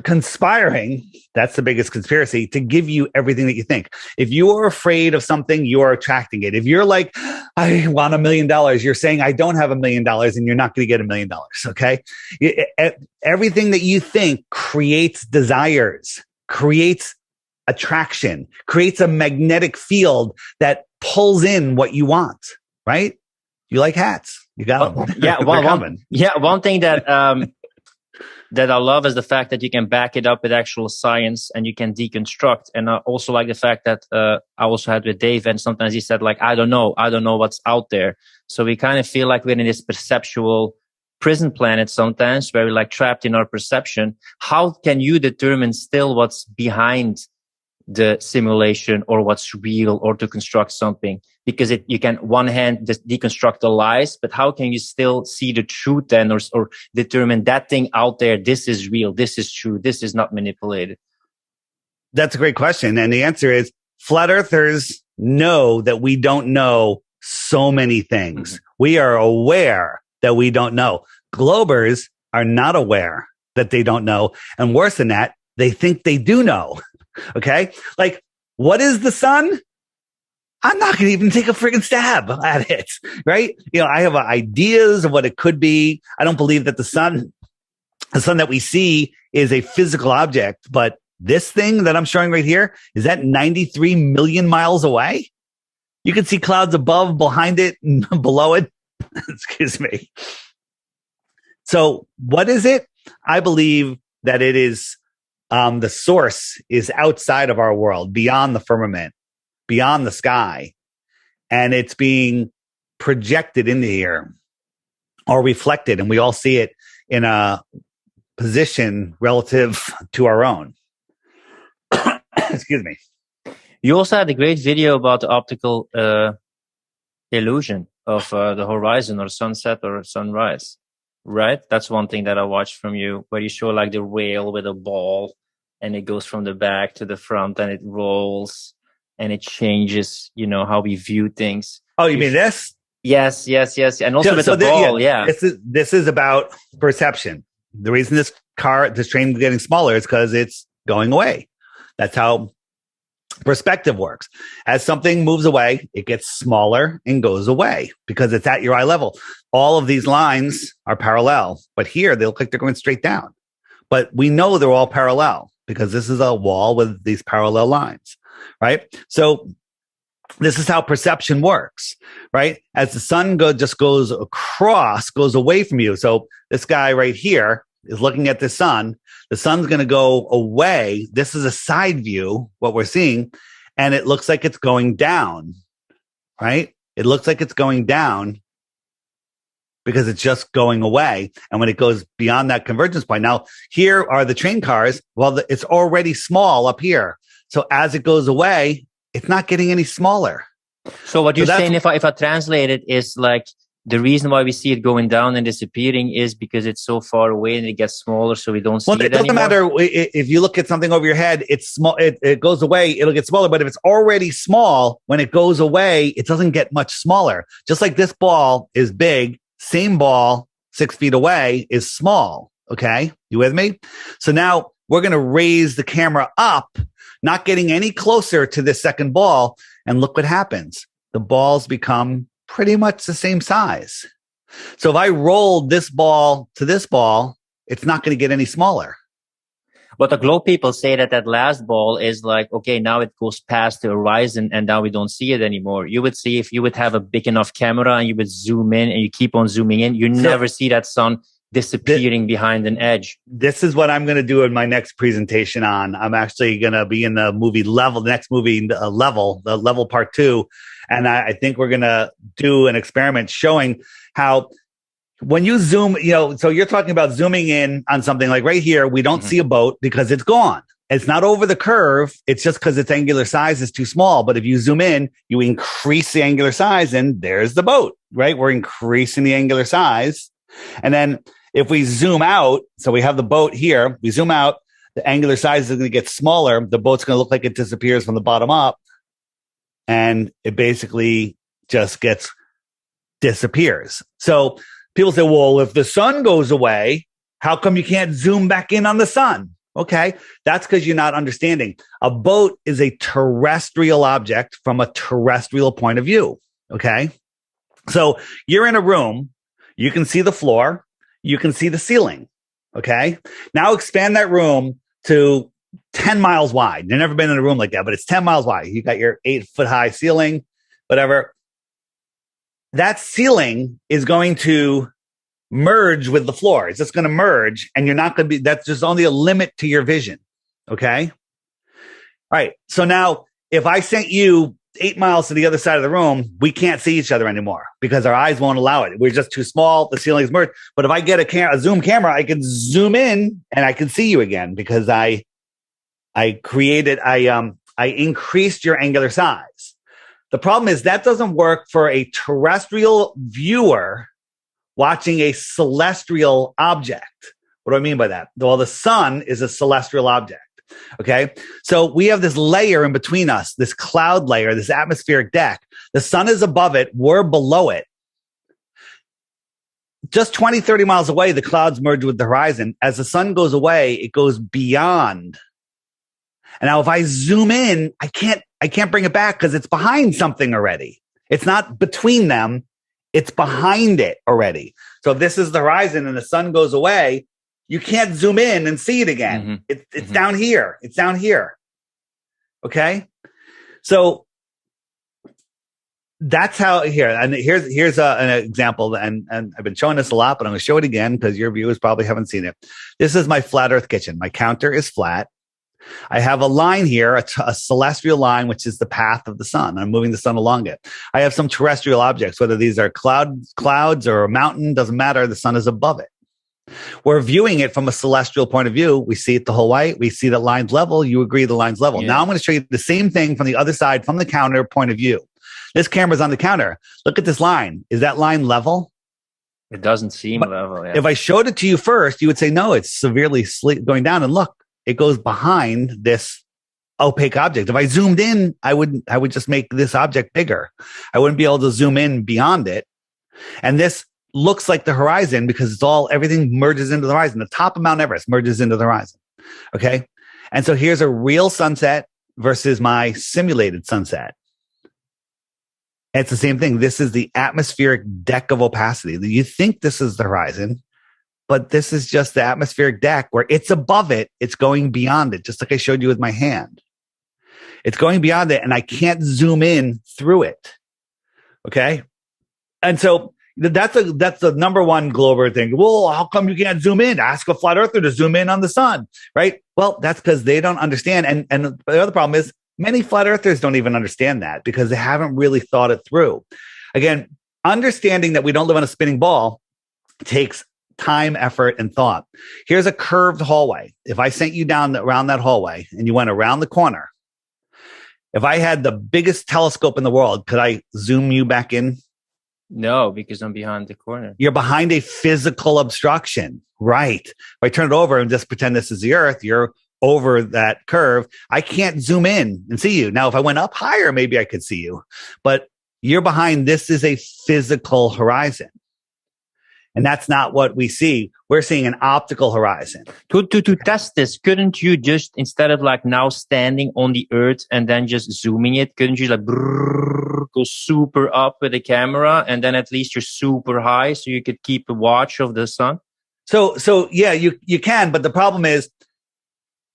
conspiring. That's the biggest conspiracy, to give you everything that you think. If you are afraid of something, you are attracting it. If you're like, I want $1 million, you're saying, I don't have $1 million, and you're not going to get $1 million. Okay. Everything that you think creates desires, creates attraction, creates a magnetic field that pulls in what you want, right? You like hats. You got them. Yeah. One thing that that I love is the fact that you can back it up with actual science and you can deconstruct. And I also like the fact that I also had with Dave, and sometimes he said, like, I don't know what's out there. So we kind of feel like we're in this perceptual prison planet sometimes, where we're like trapped in our perception. How can you determine still what's behind the simulation, or what's real, or to construct something? Because you can, one hand, just deconstruct the lies, but how can you still see the truth then, or determine that thing out there, this is real, this is true, this is not manipulated? That's a great question. And the answer is, flat earthers know that we don't know so many things. Mm-hmm. We are aware that we don't know. Globers are not aware that they don't know. And worse than that, they think they do know. Okay. Like, what is the sun? I'm not going to even take a friggin' stab at it. Right. I have ideas of what it could be. I don't believe that the sun that we see is a physical object, but this thing that I'm showing right here, is that 93 million miles away? You can see clouds above, behind it, and below it. Excuse me. So what is it? I believe that it is, the source is outside of our world, beyond the firmament, beyond the sky, and it's being projected into here or reflected, and we all see it in a position relative to our own. Excuse me. You also had a great video about the optical illusion of the horizon, or sunset or sunrise, right? That's one thing that I watched from you, where you show like the whale with a ball, and it goes from the back to the front, and it rolls, and it changes, how we view things. Oh, you mean this? Yes. And also with the ball, yeah. This is about perception. The reason this train is getting smaller is because it's going away. That's how perspective works. As something moves away, it gets smaller and goes away because it's at your eye level. All of these lines are parallel, but here they look like they're going straight down. But we know they're all parallel because this is a wall with these parallel lines, right? So this is how perception works, right? As the sun goes away from you. So this guy right here is looking at the sun. The sun's going to go away. This is a side view, what we're seeing, and it looks like it's going down, right? It looks like it's going down because it's just going away. And when it goes beyond that convergence point, now here are the train cars. Well, it's already small up here. So as it goes away, it's not getting any smaller. So what you're saying, if I translate it, is like the reason why we see it going down and disappearing is because it's so far away and it gets smaller, so we don't see it anymore. It doesn't matter if you look at something over your head, it's small. It goes away, it'll get smaller. But if it's already small, when it goes away, it doesn't get much smaller. Just like this ball is big, same ball 6 feet away is small. Okay, you with me? So now we're going to raise the camera up, not getting any closer to this second ball, and look what happens. the balls become pretty much the same size. So if I rolled this ball to this ball, it's not going to get any smaller. But the globe people say that that last ball is like, okay, now it goes past the horizon and now we don't see it anymore. You would see if you would have a big enough camera and you would zoom in and you keep on zooming in, you never see that sun disappearing behind an edge. This is what I'm going to do in my next presentation on. I'm actually going to be in the movie Level, the next movie Level, the Level Part 2. And I think we're going to do an experiment showing how when you zoom, so you're talking about zooming in on something like right here, we don't see a boat because it's gone. It's not over the curve. It's just because its angular size is too small. But if you zoom in, you increase the angular size and there's the boat, right? We're increasing the angular size. And then if we zoom out, so we have the boat here, we zoom out, the angular size is going to get smaller. The boat's going to look like it disappears from the bottom up. And it basically just disappears. So people say, well, if the sun goes away, how come you can't zoom back in on the sun? Okay, that's because you're not understanding. A boat is a terrestrial object from a terrestrial point of view. Okay, so you're in a room, you can see the floor, you can see the ceiling. Okay, now expand that room to 10 miles wide. You've never been in a room like that, but it's 10 miles wide. You got your 8-foot high ceiling, whatever. That ceiling is going to merge with the floor. It's just going to merge and you're not going to be, that's just only a limit to your vision. Okay. All right. So now if I sent you 8 miles to the other side of the room, we can't see each other anymore because our eyes won't allow it. We're just too small. The ceiling is merged. But if I get a zoom camera, I can zoom in and I can see you again because I increased your angular size. The problem is that doesn't work for a terrestrial viewer watching a celestial object. What do I mean by that? Well, the sun is a celestial object. Okay. So we have this layer in between us, this cloud layer, this atmospheric deck. The sun is above it. We're below it. Just 20, 30 miles away, the clouds merge with the horizon. As the sun goes away, it goes beyond. And now if I zoom in, I can't bring it back because it's behind something already. It's not between them. It's behind it already. So if this is the horizon and the sun goes away, you can't zoom in and see it again. It's down here. It's down here. Okay. So that's how here, and here's an example. And I've been showing this a lot, but I'm going to show it again because your viewers probably haven't seen it. This is my flat earth kitchen. My counter is flat. I have a line here, a celestial line, which is the path of the sun. I'm moving the sun along it. I have some terrestrial objects, whether these are clouds or a mountain, doesn't matter. The sun is above it. We're viewing it from a celestial point of view. We see it the whole way. We see the line's level. You agree the line's level. Yeah. Now I'm going to show you the same thing from the other side, from the counter point of view. This camera's on the counter. Look at this line. Is that line level? It doesn't seem level. Yeah. If I showed it to you first, you would say, no, it's severely going down. And look, it goes behind this opaque object. If I zoomed in, I would just make this object bigger. I wouldn't be able to zoom in beyond it. And this looks like the horizon because everything merges into the horizon. The top of Mount Everest merges into the horizon. Okay. And so here's a real sunset versus my simulated sunset. It's the same thing. This is the atmospheric deck of opacity. You think this is the horizon, but this is just the atmospheric deck where it's above it. It's going beyond it, just like I showed you with my hand. It's going beyond it, and I can't zoom in through it. Okay? And so that's the number one glober thing. Well, how come you can't zoom in? Ask a flat earther to zoom in on the sun, right? Well, that's because they don't understand. And the other problem is many flat earthers don't even understand that because they haven't really thought it through. Again, understanding that we don't live on a spinning ball takes time, effort, and thought. Here's a curved hallway. If I sent you down around that hallway and you went around the corner, if I had the biggest telescope in the world, could I zoom you back in? No, because I'm behind the corner. You're behind a physical obstruction. Right. If I turn it over and just pretend this is the earth, you're over that curve. I can't zoom in and see you. Now, if I went up higher, maybe I could see you, but you're behind. This is a physical horizon. And that's not what we see. We're seeing an optical horizon. To test this, couldn't you just, instead of like now standing on the Earth and then just zooming it, couldn't you like go super up with the camera, and then at least you're super high so you could keep a watch of the sun? So yeah, you can, but the problem is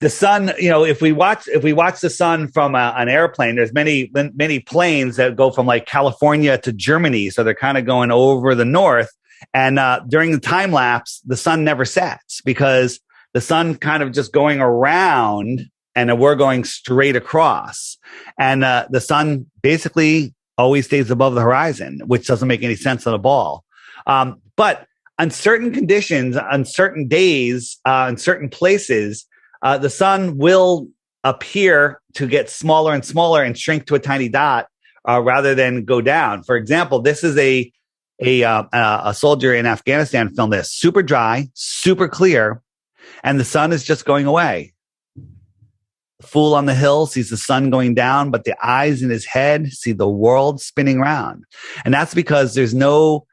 the sun, if we watch the sun from an airplane, there's many planes that go from like California to Germany. So they're kind of going over the north. And during the time lapse, the sun never sets because the sun kind of just going around and we're going straight across. And the sun basically always stays above the horizon, which doesn't make any sense on a ball. But on certain conditions, on certain days, in certain places, the sun will appear to get smaller and smaller and shrink to a tiny dot rather than go down. For example, this is a soldier in Afghanistan filmed this. Super dry, super clear, and the sun is just going away. The fool on the hill sees the sun going down, but the eyes in his head see the world spinning around. And that's because there's no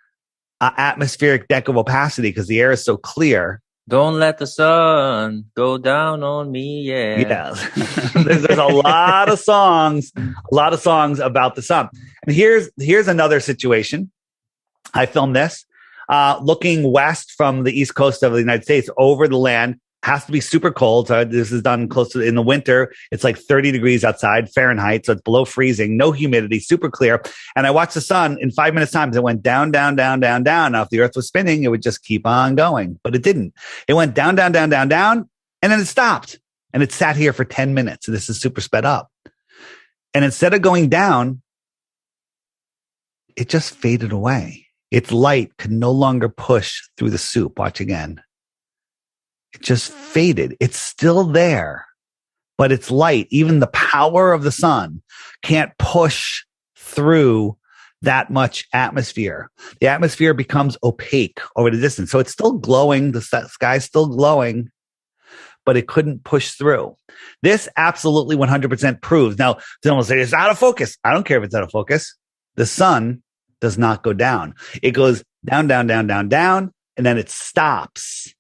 atmospheric deck of opacity because the air is so clear. Don't let the sun go down on me, yeah. Yeah. there's a lot of songs about the sun. And here's another situation. I filmed this looking west from the east coast of the United States over the land. Has to be super cold. So this is done close to in the winter. It's like 30 degrees outside Fahrenheit. So it's below freezing, no humidity, super clear. And I watched the sun in 5 minutes time. It went down, down, down, down, down. Now, if the earth was spinning, it would just keep on going, but it didn't. It went down, down, down, down, down. And then it stopped and it sat here for 10 minutes. So this is super sped up. And instead of going down, it just faded away. Its light could no longer push through the soup. Watch again. It just faded. It's still there, but its light, even the power of the sun, can't push through that much atmosphere. The atmosphere becomes opaque over the distance. So it's still glowing. The sky's still glowing, but it couldn't push through. This absolutely 100% proves. Now, someone will say it's out of focus. I don't care if it's out of focus. The sun does not go down. It goes down, down, down, down, down, and then it stops.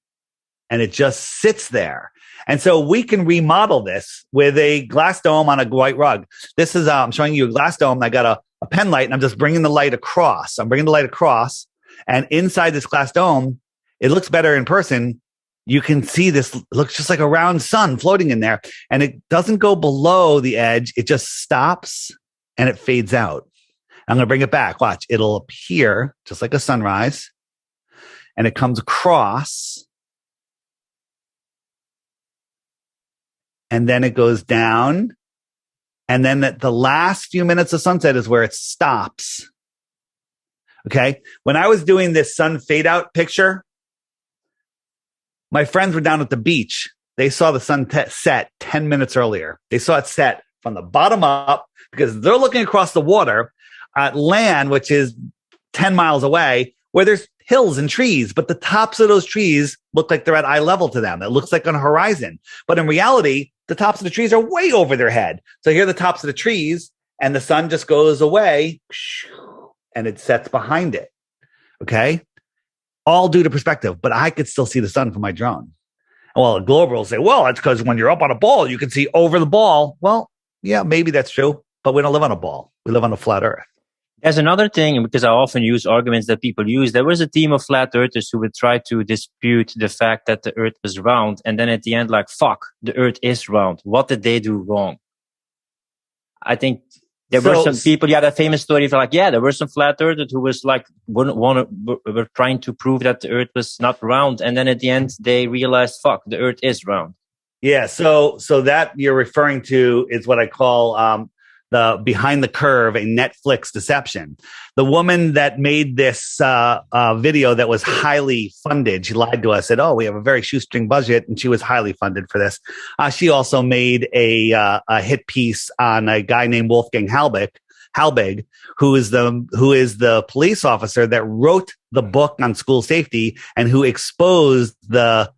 And it just sits there. And so we can remodel this with a glass dome on a white rug. This is, I'm showing you a glass dome. I got a pen light and I'm just bringing the light across. I'm bringing the light across. And inside this glass dome, it looks better in person. You can see this looks just like a round sun floating in there. And it doesn't go below the edge. It just stops and it fades out. I'm going to bring it back. Watch. It'll appear just like a sunrise. And it comes across. And then it goes down. And then the last few minutes of sunset is where it stops. Okay. When I was doing this sun fade out picture, my friends were down at the beach. They saw the sun set 10 minutes earlier. They saw it set from the bottom up because they're looking across the water at land, which is 10 miles away, where there's hills and trees, but the tops of those trees look like they're at eye level to them. It looks like on a horizon. But in reality, the tops of the trees are way over their head. So here are the tops of the trees, and the sun just goes away, and it sets behind it. Okay? All due to perspective, but I could still see the sun from my drone. Well, a glober will say, well, that's because when you're up on a ball, you can see over the ball. Well, yeah, maybe that's true, but we don't live on a ball. We live on a flat earth. There's another thing, because I often use arguments that people use. There was a team of flat earthers who would try to dispute the fact that the earth was round. And then at the end, like, fuck, the earth is round. What did they do wrong? I think there were some people, that famous story of like, there were some flat earthers who was like, were trying to prove that the earth was not round. And then at the end, they realized, fuck, the earth is round. Yeah. So that you're referring to is what I call, the behind the curve, a Netflix deception. The woman that made this video that was highly funded, she lied to us, said, "Oh, we have a very shoestring budget," and she was highly funded for this. She also made a hit piece on a guy named Wolfgang Halbig, who is the police officer that wrote the book on school safety and who exposed the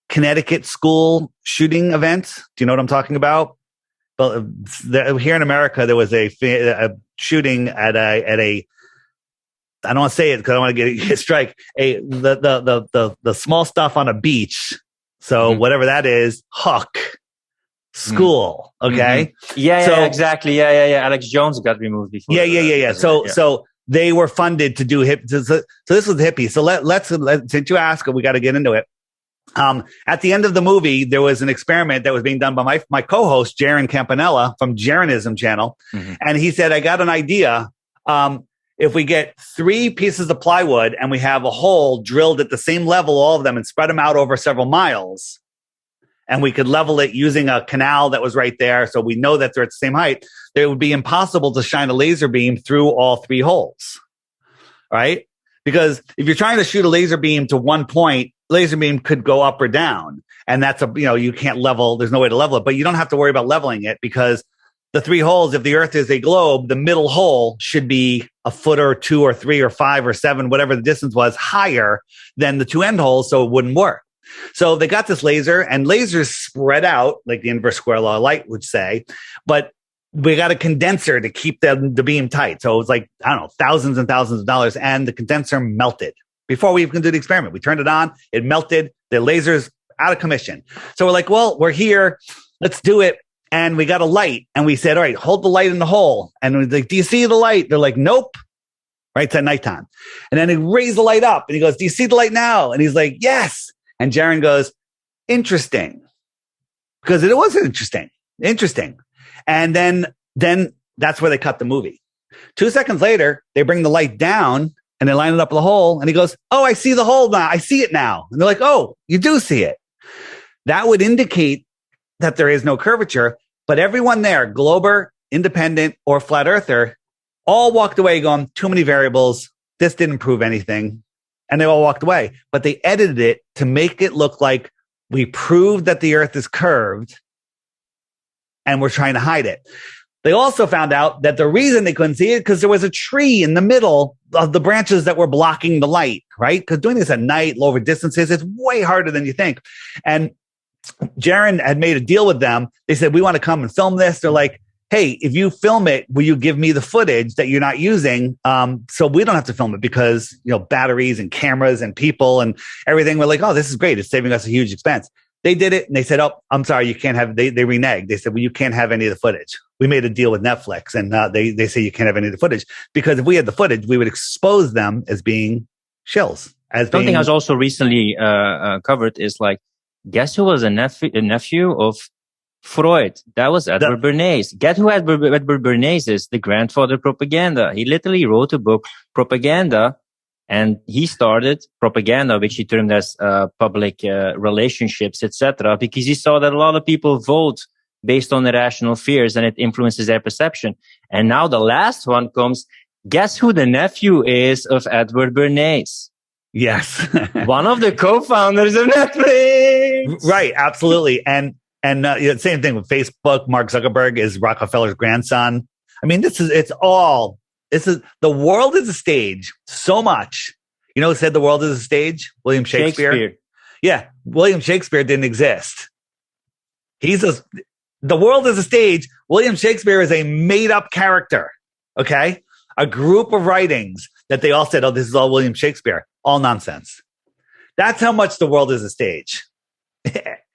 Connecticut school shooting event. Do you know what I'm talking about? But here in America, there was a shooting at a I don't want to say it because I don't want to get a strike. The small stuff on a beach. So whatever that is, Huck school. Okay. Yeah, exactly. Yeah. Alex Jones got removed before. Yeah. So they were funded to do so this was hippie. So let's since you ask, we got to get into it. At the end of the movie, there was an experiment that was being done by my co-host, Jaron Campanella from 𝗔𝗯𝐺 channel. And he said, I got an idea. If we get 3 pieces of plywood and we have a hole drilled at the same level, all of them, and spread them out over several miles, and we could level it using a canal that was right there, so we know that they're at the same height, it would be impossible to shine a laser beam through all 3 holes, right? Because if you're trying to shoot a laser beam to one point, laser beam could go up or down, and that's you can't level. There's no way to level it, but you don't have to worry about leveling it because the 3 holes, if the Earth is a globe, the middle hole should be a foot or 2 or 3 or 5 or 7, whatever the distance was, higher than the 2 end holes, so it wouldn't work. So they got this laser, and lasers spread out, like the inverse square law of light would say, but we got a condenser to keep the beam tight. So it was like, I don't know, thousands and thousands of dollars, and the condenser melted. Before we even did the experiment, we turned it on, it melted, the laser's out of commission. So we're like, well, we're here, let's do it. And we got a light, and we said, all right, hold the light in the hole. And we're like, do you see the light? They're like, nope. Right? It's at nighttime. And then he raised the light up, and he goes, do you see the light now? And he's like, yes. And Jaron goes, interesting. Because it was interesting. And then that's where they cut the movie. 2 seconds later, they bring the light down, and they line it up with the hole. And he goes, oh, I see the hole now. I see it now. And they're like, oh, you do see it. That would indicate that there is no curvature, but everyone there, Glober, Independent, or Flat Earther, all walked away going, too many variables. This didn't prove anything. And they all walked away, but they edited it to make it look like we proved that the Earth is curved and we're trying to hide it. They also found out that the reason they couldn't see it because there was a tree in the middle of the branches that were blocking the light, right? Because doing this at night, lower distances, it's way harder than you think. And Jaron had made a deal with them. They said, we want to come and film this. They're like, hey, if you film it, will you give me the footage that you're not using? So we don't have to film it because, batteries and cameras and people and everything. We're like, oh, this is great. It's saving us a huge expense. They did it and they said, oh, I'm sorry, you can't have, they reneged. They said, well, you can't have any of the footage. We made a deal with Netflix and they say you can't have any of the footage because if we had the footage, we would expose them as being shills. Something I was also recently covered is like, guess who was a nephew of Freud? That was Edward Bernays. Guess who Edward Bernays is? The grandfather of propaganda. He literally wrote a book, Propaganda, and he started propaganda, which he termed as public relationships, etc., because he saw that a lot of people vote based on irrational fears and it influences their perception. And now the last one comes. Guess who the nephew is of Edward Bernays? Yes. One of the co-founders of Netflix. Right. Absolutely. And same thing with Facebook. Mark Zuckerberg is Rockefeller's grandson. I mean, the world is a stage so much. You know who said the world is a stage? William Shakespeare. Yeah. William Shakespeare didn't exist. The world is a stage. William Shakespeare is a made up character. Okay. A group of writings that they all said, oh, this is all William Shakespeare. All nonsense. That's how much the world is a stage.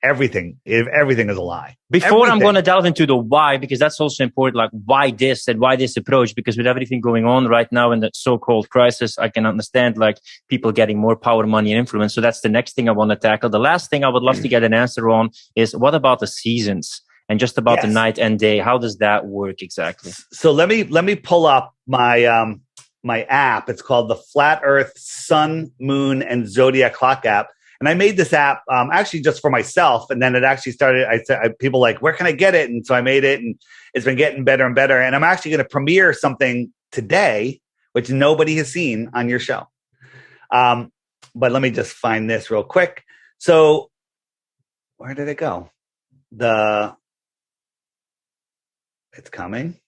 Everything is a lie. Before I'm going to delve into the why, because that's also important, like why this and why this approach, because with everything going on right now in the so-called crisis, I can understand like people getting more power, money, and influence. So that's the next thing I want to tackle. The last thing I would love to get an answer on is what about the seasons and just about the night and day? How does that work exactly? So let me pull up my my app. It's called the Flat Earth Sun, Moon, and Zodiac Clock app. And I made this app actually just for myself. And then it actually started, people like, where can I get it? And so I made it and it's been getting better and better. And I'm actually going to premiere something today, which nobody has seen on your show. But let me just find this real quick. So where did it go? It's coming.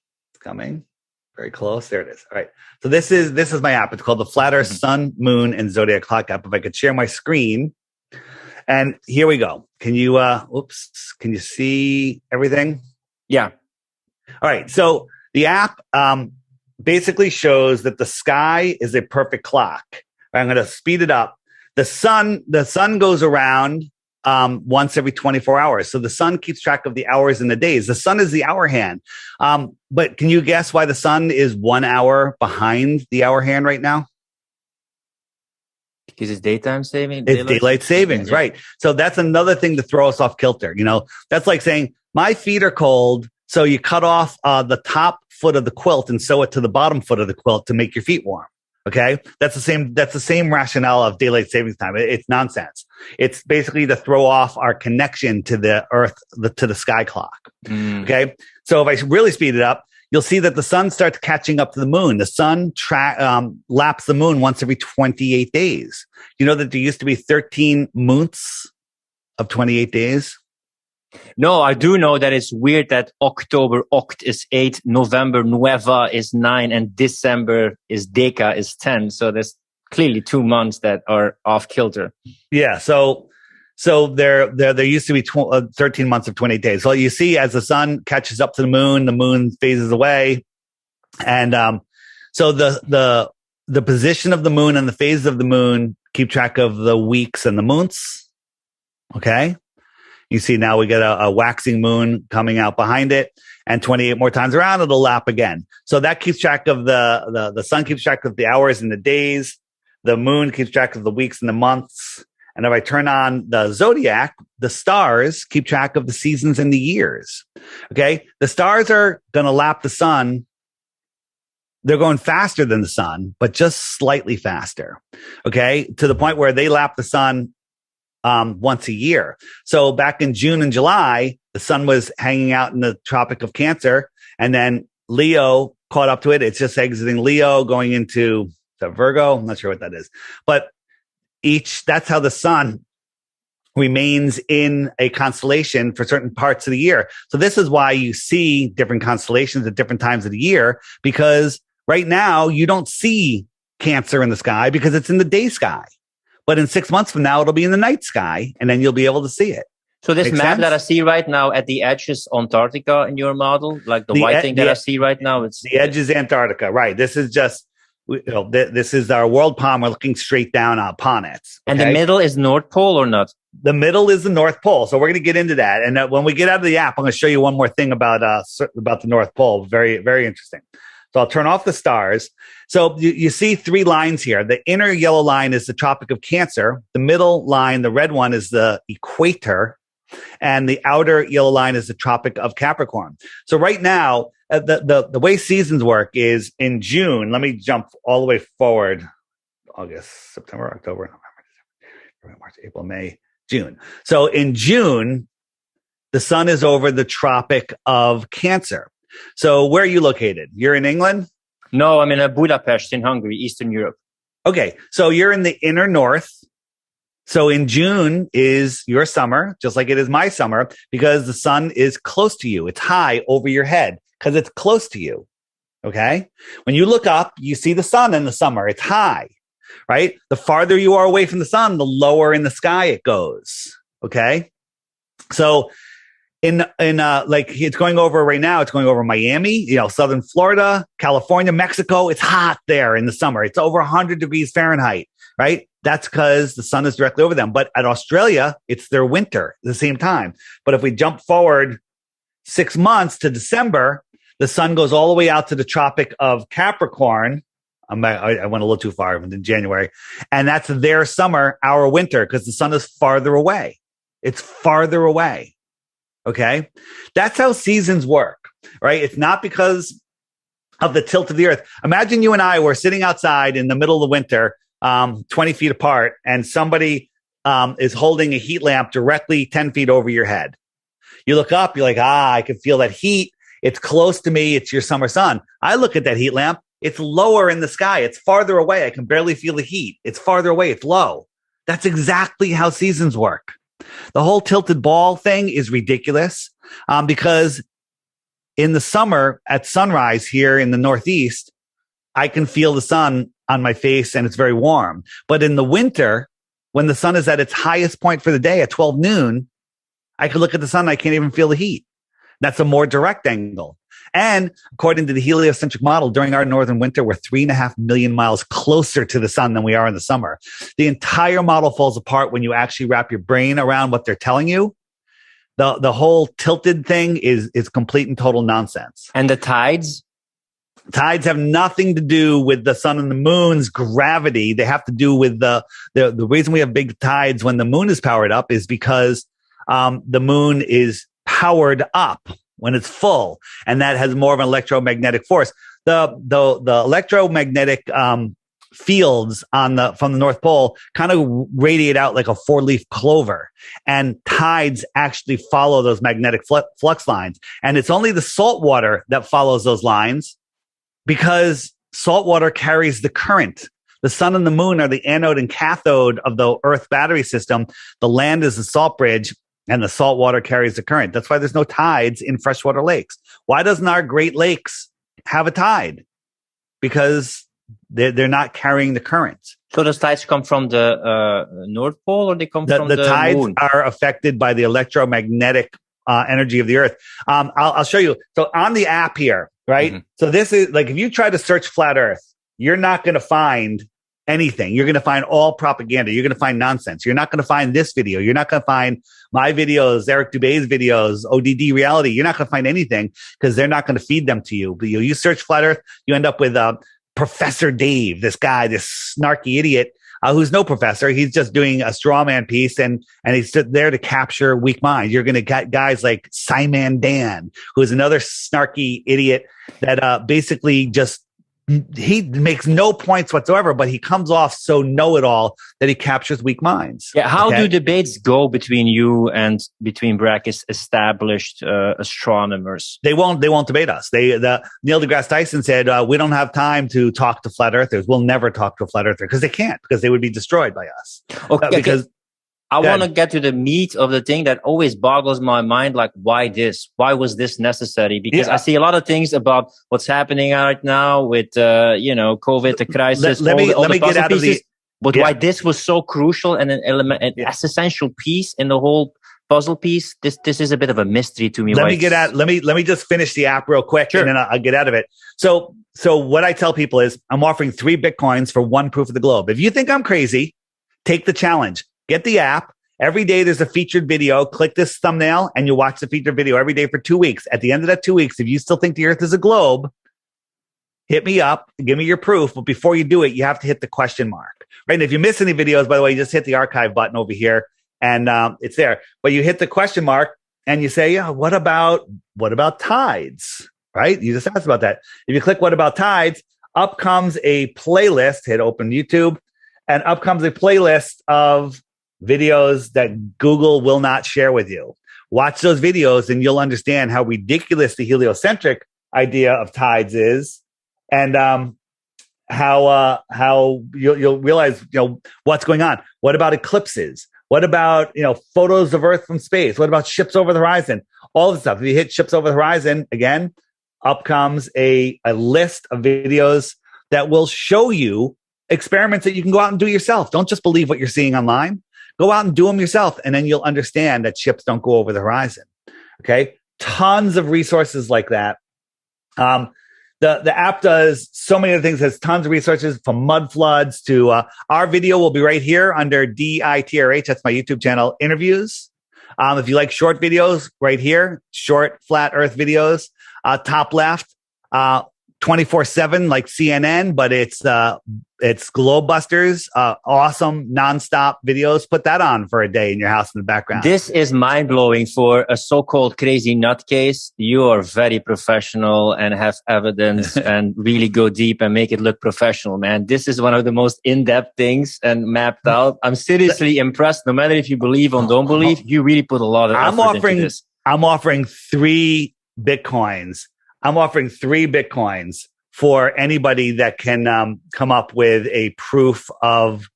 Very close. There it is. All right. So this is my app. It's called the Flat Earth Sun, Moon, and Zodiac Clock app. If I could share my screen. And here we go. Can you can you see everything? Yeah. All right. So the app basically shows that the sky is a perfect clock. I'm going to speed it up. The sun goes around once every 24 hours. So the sun keeps track of the hours and the days. The sun is the hour hand. But can you guess why the sun is 1 hour behind the hour hand right now? Because it's daytime saving. It's daylight savings, yeah. right? So that's another thing to throw us off kilter. You know, that's like saying my feet are cold. So you cut off the top foot of the quilt and sew it to the bottom foot of the quilt to make your feet warm. Okay. That's the same rationale of daylight savings time. It's nonsense. It's basically to throw off our connection to the earth, to the sky clock. Okay. So if I really speed it up, you'll see that the sun starts catching up to the moon. The sun laps the moon once every 28 days. You know that there used to be 13 months of 28 days? No, I do know that it's weird that October, Oct is 8, November, Nueva is 9, and December is Deka is 10. So there's clearly 2 months that are off kilter. Yeah. So there used to be 13 months of 28 days. So you see, as the sun catches up to the moon phases away. And so the position of the moon and the phases of the moon keep track of the weeks and the months. Okay. You see now we get a waxing moon coming out behind it, and 28 more times around, it'll lap again. So that keeps track of the sun keeps track of the hours and the days. The moon keeps track of the weeks and the months. And if I turn on the zodiac, the stars keep track of the seasons and the years. Okay. The stars are going to lap the sun. They're going faster than the sun, but just slightly faster. Okay. To the point where they lap the sun once a year. So back in June and July, the sun was hanging out in the Tropic of Cancer, and then Leo caught up to it. It's just exiting Leo, going into Virgo. I'm not sure what that is, but that's how the sun remains in a constellation for certain parts of the year. So this is why you see different constellations at different times of the year, because right now you don't see Cancer in the sky because it's in the day sky. But in 6 months from now, it'll be in the night sky, and then you'll be able to see it. So this Make map sense? that I see right now at the edge is Antarctica in your model, like the white thing that I see right now. It's the edge is Antarctica, right? This is just, this is our world palm. We're looking straight down upon it. Okay? And the middle is North Pole or not? The middle is the North Pole. So we're going to get into that. And when we get out of the app, I'm going to show you one more thing about the North Pole. Very, very interesting. So I'll turn off the stars. So you see 3 lines here. The inner yellow line is the Tropic of Cancer. The middle line, the red one, is the equator. And the outer yellow line is the Tropic of Capricorn. So right now, the way seasons work is in June. Let me jump all the way forward. August, September, October, November, March, April, May, June. So in June, the sun is over the Tropic of Cancer. So where are you located? You're in England? No, I'm in Budapest in Hungary, Eastern Europe. Okay. So you're in the inner north. So in June is your summer, just like it is my summer, because the sun is close to you. It's high over your head because it's close to you. Okay. When you look up, you see the sun in the summer. It's high, right? The farther you are away from the sun, the lower in the sky it goes. Okay. So like it's going over right now, it's going over Miami, southern Florida, California, Mexico. It's hot there in the summer. It's over 100 degrees Fahrenheit, right? That's because the sun is directly over them. But at Australia, it's their winter at the same time. But if we jump forward 6 months to December, the sun goes all the way out to the Tropic of Capricorn. I went a little too far in January. And that's their summer, our winter, because the sun is farther away. It's farther away. Okay. That's how seasons work, right? It's not because of the tilt of the earth. Imagine you and I were sitting outside in the middle of the winter, 20 feet apart, and somebody is holding a heat lamp directly 10 feet over your head. You look up, you're like, I can feel that heat. It's close to me. It's your summer sun. I look at that heat lamp. It's lower in the sky. It's farther away. I can barely feel the heat. It's farther away. It's low. That's exactly how seasons work. The whole tilted ball thing is ridiculous because in the summer at sunrise here in the Northeast, I can feel the sun on my face and it's very warm. But in the winter, when the sun is at its highest point for the day at 12 noon, I can look at the sun and I can't even feel the heat. That's a more direct angle. And according to the heliocentric model, during our northern winter, we're 3.5 million miles closer to the sun than we are in the summer. The entire model falls apart when you actually wrap your brain around what they're telling you. The whole tilted thing is complete and total nonsense. And the tides? Tides have nothing to do with the sun and the moon's gravity. They have to do with the reason we have big tides when the moon is powered up is because the moon is powered up when it's full, and that has more of an electromagnetic force. The electromagnetic fields from the North Pole kind of radiate out like a 4-leaf clover, and tides actually follow those magnetic flux lines. And it's only the salt water that follows those lines because salt water carries the current. The sun and the moon are the anode and cathode of the Earth battery system. The land is the salt bridge, and the salt water carries the current. That's why there's no tides in freshwater lakes. Why doesn't our Great Lakes have a tide? Because they're not carrying the current. So the tides come from the North Pole, or they come from the tides moon? Are affected by the electromagnetic energy of the Earth. I'll show you. So on the app here, right? Mm-hmm. So this is like, if you try to search flat Earth, you're not going to find anything. You're going to find all propaganda. You're going to find nonsense. You're not going to find this video. You're not going to find my videos, Eric Dubé's videos, ODD reality. You're not going to find anything because they're not going to feed them to you. But you search flat Earth, you end up with Professor Dave, this guy, this snarky idiot who's no professor. He's just doing a straw man piece, and he's there to capture weak minds. You're going to get guys like Simon Dan, who is another snarky idiot that basically just he makes no points whatsoever, but he comes off so know-it-all that he captures weak minds. Yeah, how do debates go between you and between brackets established astronomers? They won't debate us. Neil deGrasse Tyson said, we don't have time to talk to flat earthers. We'll never talk to a flat earther because they can't, because they would be destroyed by us. Okay, because I want to get to the meat of the thing that always boggles my mind. Like, why this? Why was this necessary? Because I see a lot of things about what's happening right now with, COVID, the crisis. Let me get out of the. But why this was so crucial and an element, an essential piece in the whole puzzle piece. This is a bit of a mystery to me. Let me just finish the app real quick, and then I'll get out of it. So what I tell people is, I'm offering 3 Bitcoins for 1 proof of the globe. If you think I'm crazy, take the challenge. Get the app. Every day there's a featured video. Click this thumbnail and you watch the featured video every day for 2 weeks. At the end of that 2 weeks, if you still think the Earth is a globe, hit me up, give me your proof. But before you do it, you have to hit the question mark. Right? And if you miss any videos, by the way, you just hit the archive button over here and it's there. But you hit the question mark and you say, yeah, what about tides? Right? You just asked about that. If you click what about tides, up comes a playlist. Hit open YouTube, and up comes a playlist of videos that Google will not share with you. Watch those videos and you'll understand how ridiculous the heliocentric idea of tides is, and how you'll realize what's going on. What about eclipses? What about photos of Earth from space? What about ships over the horizon? All this stuff. If you hit ships over the horizon again, up comes a list of videos that will show you experiments that you can go out and do yourself. Don't just believe what you're seeing online. Go out and do them yourself, and then you'll understand that ships don't go over the horizon. Okay? Tons of resources like that. The app does so many other things. Has tons of resources from mud floods to our video will be right here under 𝗔𝗫𝘁. That's my YouTube channel, interviews. If you like short videos, right here, short flat Earth videos. Top left, 24/7 like CNN, but it's Globebusters, awesome nonstop videos. Put that on for a day in your house in the background. This is mind blowing for a so-called crazy nutcase. You are very professional and have evidence and really go deep and make it look professional, man. This is one of the most in-depth things and mapped out. I'm seriously impressed. No matter if you believe or don't believe, you really put a lot of effort into this. I'm offering 3 Bitcoins. I'm offering 3 Bitcoins for anybody that can come up with a proof of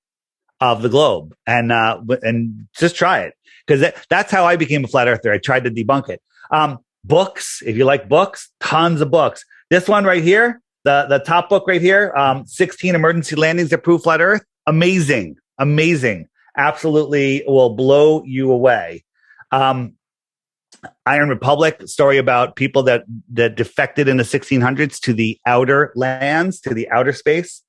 the globe, and just try it, because that's how I became a flat earther. I tried to debunk it. Books, if you like books, tons of books. This one right here, the top book right here, 16 emergency landings that prove flat Earth. Amazing, absolutely will blow you away. Iron Republic, story about people that defected in the 1600s to the outer lands, to the outer space.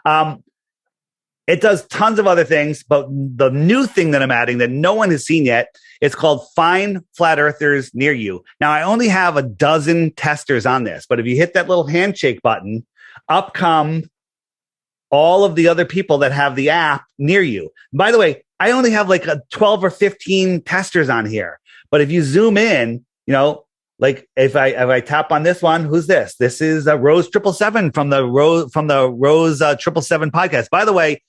It does tons of other things, but the new thing that I'm adding that no one has seen yet, it's called Find Flat Earthers Near You. Now, I only have a dozen testers on this, but if you hit that little handshake button, up come all of the other people that have the app near you. By the way, I only have like 12 or 15 testers on here. But if you zoom in, you know, like if I tap on this one, who's this? This is Rose 777 from the Rose 777 podcast. By the way,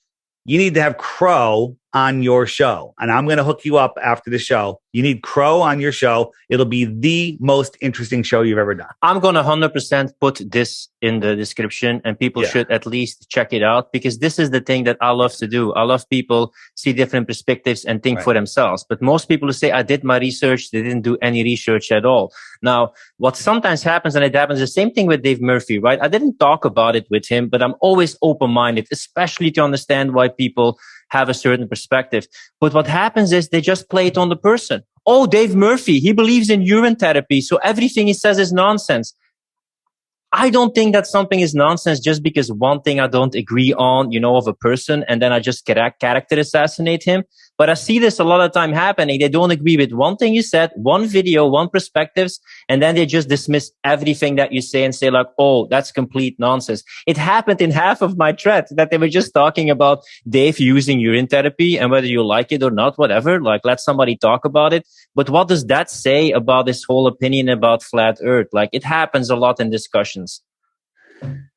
you need to have Crow on your show. And I'm going to hook you up after the show. You need Crow on your show. It'll be the most interesting show you've ever done. I'm going to 100% put this in the description, and people should at least check it out, because this is the thing that I love to do. I love people see different perspectives and think for themselves. But most people who say, I did my research, they didn't do any research at all. Now, what sometimes happens, and it happens the same thing with Dave Murphy, right? I didn't talk about it with him, but I'm always open-minded, especially to understand why people have a certain perspective. But what happens is they just play it on the person. Oh, Dave Murphy, he believes in urine therapy, so everything he says is nonsense. I don't think that something is nonsense just because one thing I don't agree on, you know, of a person, and then I just character assassinate him. But I see this a lot of time happening. They don't agree with one thing you said, one video, one perspectives, and then they just dismiss everything that you say and say like, oh, that's complete nonsense. It happened in half of my thread that they were just talking about Dave using urine therapy and whether you like it or not, whatever, like let somebody talk about it. But what does that say about this whole opinion about flat earth? Like it happens a lot in discussions.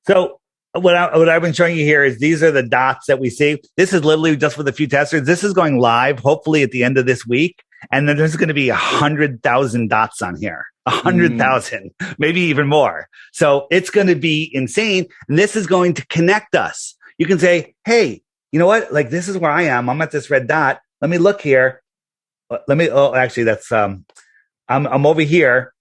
So what I've been showing you here is these are the dots that we see. This is literally just for the few testers. This is going live, hopefully at the end of this week. And then there's going to be 100,000 dots on here, 100,000, maybe even more. So it's going to be insane. And this is going to connect us. You can say, hey, you know what? Like, this is where I am. I'm at this red dot. Let me look here. Actually, that's, I'm over here.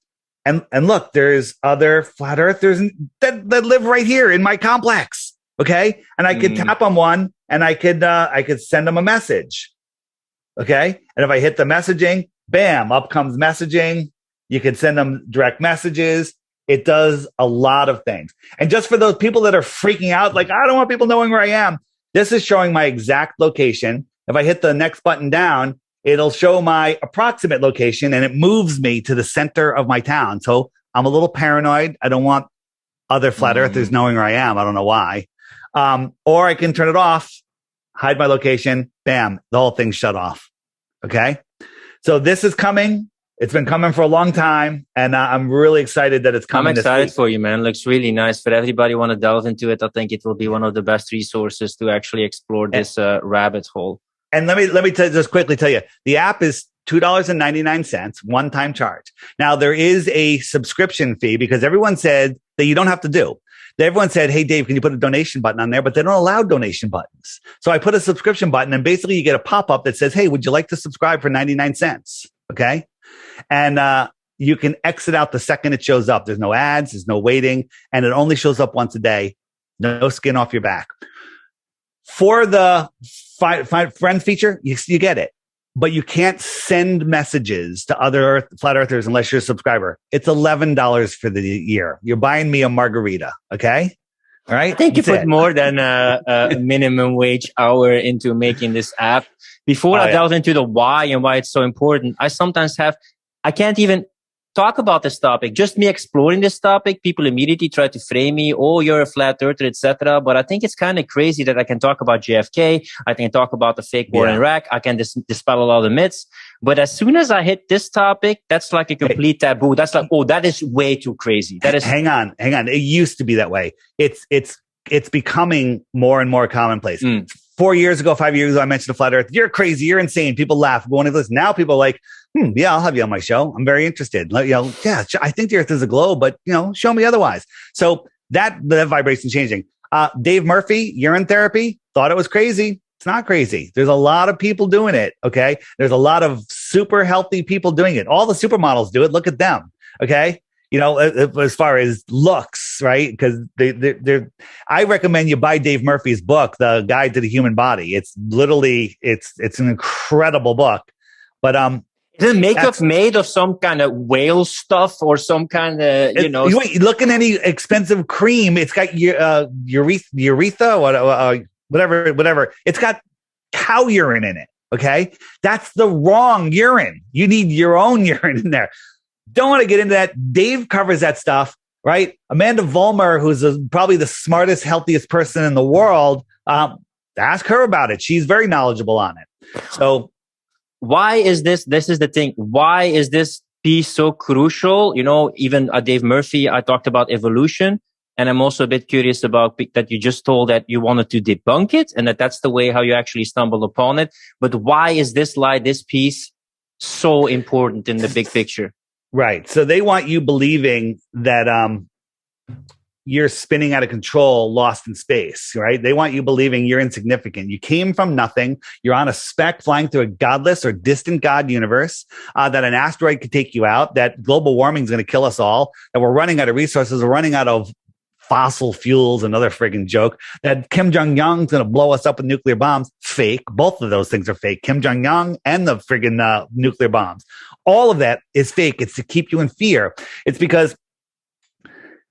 And look, there's other flat earthers that live right here in my complex. Okay. And I could tap on one and I could send them a message. Okay. And if I hit the messaging, bam, up comes messaging. You can send them direct messages. It does a lot of things. And just for those people that are freaking out, like, I don't want people knowing where I am. This is showing my exact location. If I hit the next button down, it'll show my approximate location and it moves me to the center of my town. So I'm a little paranoid. I don't want other flat earthers knowing where I am. I don't know why. Or I can turn it off, hide my location, bam, the whole thing's shut off. Okay. So this is coming. It's been coming for a long time, and I'm really excited that it's coming. I'm excited for you, man. Looks really nice. For everybody want to delve into it, I think it will be one of the best resources to actually explore this rabbit hole. And let me just quickly tell you, the app is $2.99, one-time charge. Now, there is a subscription fee because everyone said that you don't have to do. Everyone said, hey, Dave, can you put a donation button on there? But they don't allow donation buttons. So I put a subscription button, and basically you get a pop-up that says, hey, would you like to subscribe for 99 cents? Okay. And you can exit out the second it shows up. There's no ads. There's no waiting. And it only shows up once a day. No skin off your back. For the find friends feature, you get it. But you can't send messages to other flat earthers unless you're a subscriber. It's $11 for the year. You're buying me a margarita. Okay. All right. I think you put more than a minimum wage hour into making this app. Before I delve into the why and why it's so important, I can't even talk about this topic. Just me exploring this topic, people immediately try to frame me, oh, you're a flat earther, etc. But I think it's kind of crazy that I can talk about JFK, I can talk about the fake war in Iraq, I can dispel a lot of myths. But as soon as I hit this topic, that's like a complete taboo. That's like, oh, that is way too crazy. That is. Hang on. It used to be that way. It's becoming more and more commonplace. 4 years ago, 5 years ago, I mentioned the flat earth. You're crazy. You're insane. People laugh. Go on and listen. Now people are like, yeah, I'll have you on my show. I'm very interested. Yeah, I think the earth is a globe, but show me otherwise. So that vibration changing. Dave Murphy, urine therapy, thought it was crazy. It's not crazy. There's a lot of people doing it. Okay. There's a lot of super healthy people doing it. All the supermodels do it. Look at them. Okay. As far as looks, right? Because I recommend you buy Dave Murphy's book, The Guide to the Human Body. It's literally, it's an incredible book. But Is the makeup made of some kind of whale stuff or some kind of, you know? You look at any expensive cream, it's got 𝗥𝘁𝘁𝘀, whatever. It's got cow urine in it. Okay. That's the wrong urine. You need your own urine in there. Don't want to get into that. Dave covers that stuff, right? Amanda Vollmer, who's probably the smartest, healthiest person in the world. Ask her about it. She's very knowledgeable on it. So, why is this is the thing, why is this piece so crucial? You know, even Dave Murphy, I talked about evolution, and I'm also a bit curious about that you just told that you wanted to debunk it, and that's the way how you actually stumbled upon it. But why is this piece so important in the big picture? Right. So they want you believing that you're spinning out of control, lost in space, right? They want you believing you're insignificant. You came from nothing. You're on a speck flying through a godless or distant God universe, that an asteroid could take you out, that global warming is going to kill us all, that we're running out of resources, we're running out of fossil fuels, another friggin' joke, that Kim Jong-un is going to blow us up with nuclear bombs. Fake. Both of those things are fake. Kim Jong-un and the friggin' nuclear bombs. All of that is fake. It's to keep you in fear. It's because,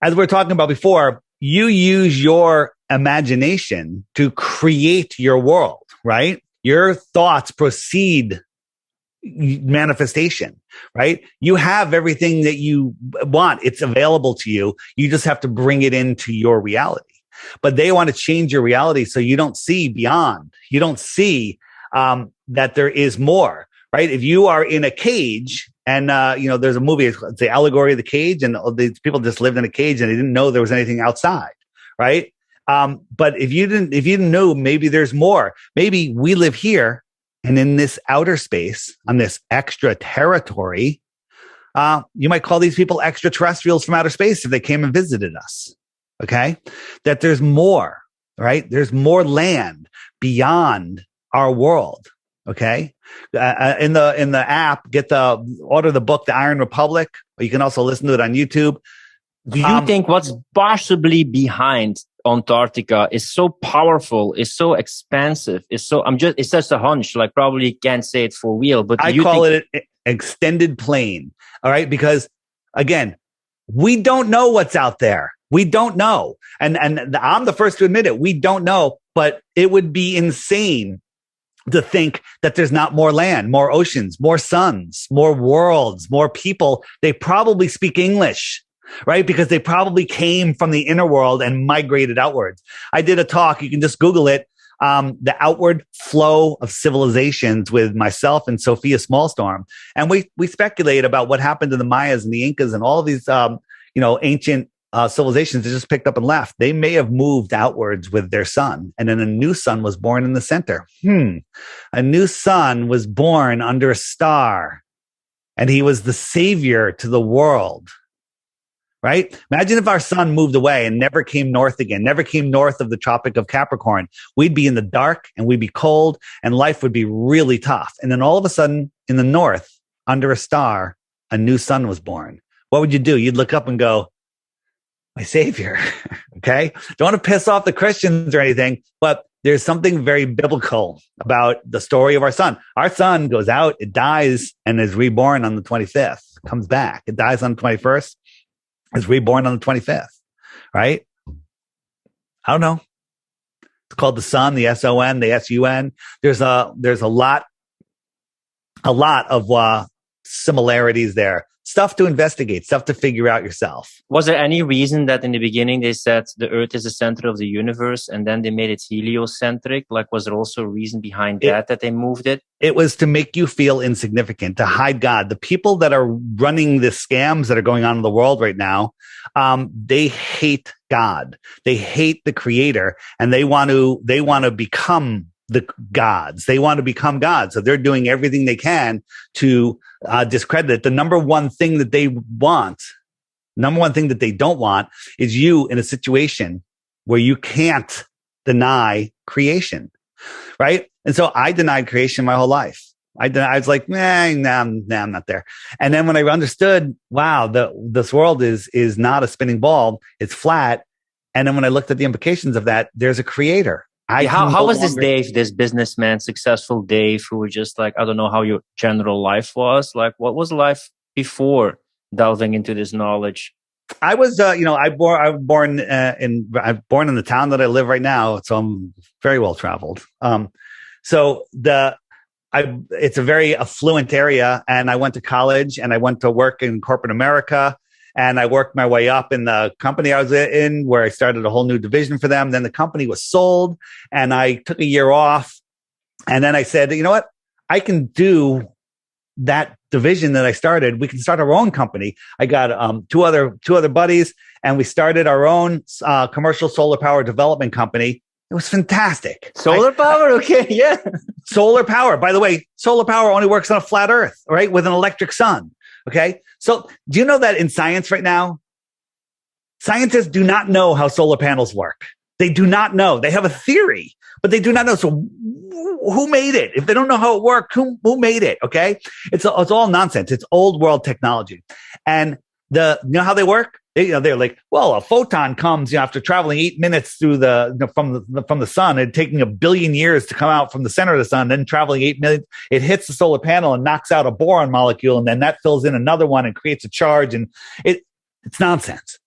as we were talking about before, you use your imagination to create your world, right? Your thoughts proceed manifestation, right? You have everything that you want. It's available to you. You just have to bring it into your reality. But they want to change your reality so you don't see beyond. You don't see that there is more, right? If you are in a cage, and, there's a movie, it's the allegory of the cage, and these people just lived in a cage and they didn't know there was anything outside, right? But if you didn't know, maybe there's more. Maybe we live here, and in this outer space, on this extra territory, you might call these people extraterrestrials from outer space if they came and visited us, okay? That there's more, right? There's more land beyond our world. Okay. In the app, order the book, The Iron Republic, or you can also listen to it on YouTube. Do you think what's possibly behind Antarctica is so powerful, is so expansive, it's just a hunch, like probably can't say it for real, but I call it an extended plane. All right. Because again, we don't know what's out there. We don't know. And I'm the first to admit it. We don't know, but it would be insane to think that there's not more land, more oceans, more suns, more worlds, more people. They probably speak English, right? Because they probably came from the inner world and migrated outwards. I did a talk. You can just Google it. The outward flow of civilizations with myself and 𝗥𝘁𝘁𝘁 Smallstorm. And we speculate about what happened to the Mayas and the Incas and all of these, ancient civilizations that just picked up and left. They may have moved outwards with their sun, and then a new sun was born in the center. A new sun was born under a star, and he was the savior to the world, right? Imagine if our sun moved away and never came north again, never came north of the Tropic of Capricorn. We'd be in the dark and we'd be cold and life would be really tough. And then all of a sudden in the north, under a star, a new sun was born. What would you do? You'd look up and go, my savior. Okay. Don't want to piss off the Christians or anything, but there's something very biblical about the story of our sun. Our sun goes out, it dies, and is reborn on the 25th, comes back. It dies on the 21st, is reborn on the 25th, right? I don't know. It's called the sun, the SON, the SUN. There's a lot of similarities there. Stuff to investigate, stuff to figure out yourself. Was there any reason that in the beginning they said the Earth is the center of the universe and then they made it heliocentric? Like, was there also a reason behind that they moved it? It was to make you feel insignificant, to hide God. The people that are running the scams that are going on in the world right now, they hate God. They hate the creator, and they want to become the gods. They want to become gods. So they're doing everything they can to discredit it. The number one thing that they don't want is you in a situation where you can't deny creation, right? And so I denied creation my whole life. I was like, nah, I'm not there. And then when I understood, wow, this world is not a spinning ball, it's flat. And then when I looked at the implications of that, there's a creator. How was this Dave, this businessman, successful Dave, who was just like, I don't know how your general life was. Like, what was life before delving into this knowledge? I was, I was born in the town that I live right now, so I'm very well traveled. It's a very affluent area, and I went to college and I went to work in corporate America. And I worked my way up in the company I was in, where I started a whole new division for them. Then the company was sold, and I took a year off. And then I said, you know what? I can do that division that I started. We can start our own company. I got two other buddies, and we started our own commercial solar power development company. It was fantastic. Solar power? Okay, yeah. Solar power. By the way, solar power only works on a flat Earth, right? With an electric sun. Okay. So do you know that in science right now, scientists do not know how solar panels work? They do not know. They have a theory, but they do not know. So who made it? If they don't know how it worked, who made it? Okay. It's all nonsense. It's old world technology. And you know how they work? They're like, well, a photon comes, after traveling 8 minutes through from the sun and taking 1 billion years to come out from the center of the sun, then traveling 8 minutes, it hits the solar panel and knocks out a boron molecule. And then that fills in another one and creates a charge. And it's nonsense.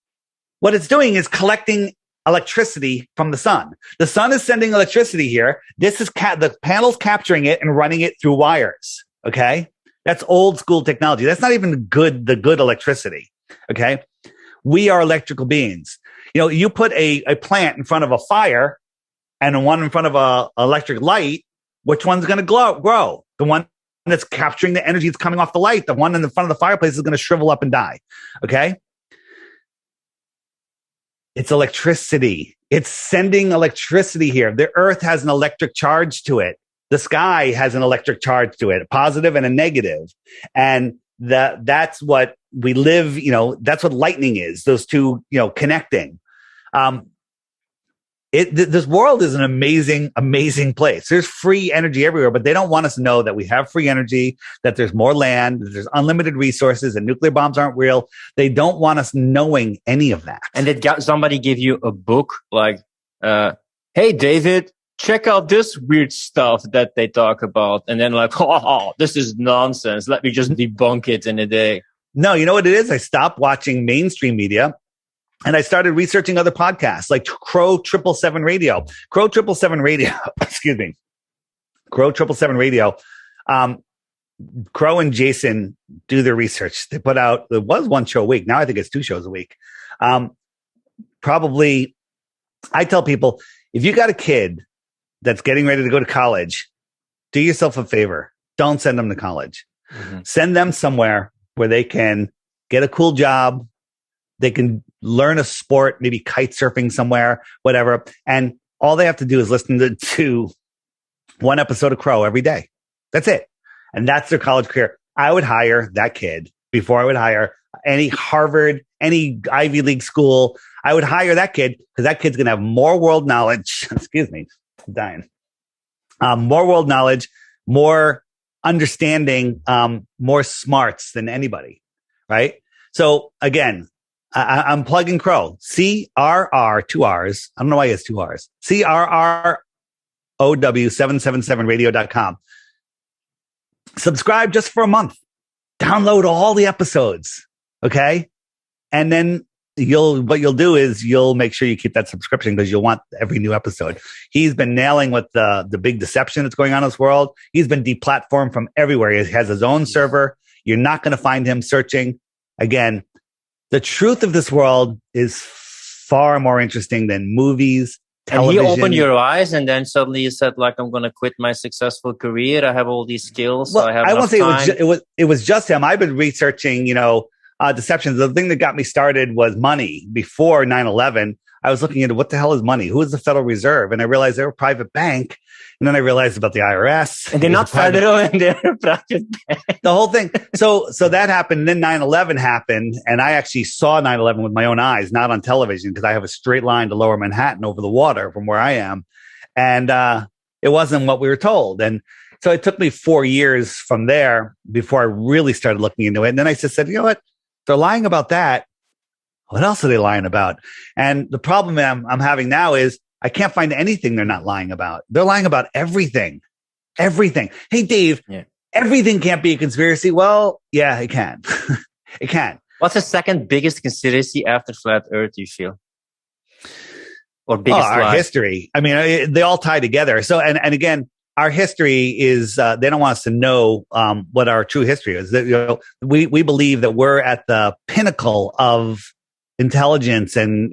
What it's doing is collecting electricity from the sun. The sun is sending electricity here. This is the panel's capturing it and running it through wires. Okay. That's old school technology. That's not even the good electricity. Okay. We are electrical beings. You put a plant in front of a fire and one in front of a electric light. Which one's going to grow? The one that's capturing the energy that's coming off the light. The one in the front of the fireplace is going to shrivel up and die. Okay. It's electricity. It's sending electricity here. The earth has an electric charge to it. The sky has an electric charge to it, a positive and a negative. And that's what we live, that's what lightning is. Those two, connecting. This world is an amazing, amazing place. There's free energy everywhere, but they don't want us to know that we have free energy, that there's more land, that there's unlimited resources, and nuclear bombs aren't real. They don't want us knowing any of that. And did somebody give you a book like, hey, David, check out this weird stuff that they talk about. And then like, oh, this is nonsense. Let me just debunk it in a day. No, you know what it is? I stopped watching mainstream media and I started researching other podcasts like 𝗥877 Radio. 𝗥877 Radio, excuse me. 𝗥877 Radio. Crow and Jason do their research. They put out, there was one show a week. Now I think it's 2 shows a week. Probably, I tell people, if you got a kid that's getting ready to go to college, do yourself a favor. Don't send them to college. Mm-hmm. Send them somewhere where they can get a cool job. They can learn a sport, maybe kite surfing somewhere, whatever. And all they have to do is listen to one episode of Crow every day. That's it. And that's their college career. I would hire that kid before I would hire any Harvard, any Ivy League school. I would hire that kid because that kid's going to have more world knowledge. Excuse me, I'm dying. More world knowledge, more understanding, more smarts than anybody, right? So again, I'm plugging Crow. CRR, 2 R's. I don't know why he has 2 R's. CRROW777radio.com. Subscribe just for a month. Download all the episodes. Okay. And then what you'll do is you'll make sure you keep that subscription because you'll want every new episode. He's been nailing with the big deception that's going on in this world. He's been deplatformed from everywhere. He has his own server. You're not going to find him searching. Again, the truth of this world is far more interesting than movies, television. And he opened your eyes, and then suddenly you said, like, I'm going to quit my successful career. I have all these skills. Well, so I have I won't say time. it was just him. I've been researching, deceptions. The thing that got me started was money. Before 9/11, I was looking into what the hell is money? Who is the Federal Reserve? And I realized they're a private bank. And then I realized about the IRS. And they're not federal and they're a private bank. The whole thing. So that happened. And then 9/11 happened. And I actually saw 9/11 with my own eyes, not on television, because I have a straight line to Lower Manhattan over the water from where I am. And it wasn't what we were told. And so it took me 4 years from there before I really started looking into it. And then I just said, you know what? They're lying about that. What else are they lying about? And the problem I'm having now is I can't find anything they're not lying about. They're lying about everything. Everything. Hey, Dave, everything can't be a conspiracy. Well, yeah, it can. It can. What's the second biggest conspiracy after flat Earth, you feel? Or biggest our lie? History. I mean, they all tie together. So, and again, our history is, they don't want us to know, what our true history is. That, we believe that we're at the pinnacle of intelligence and,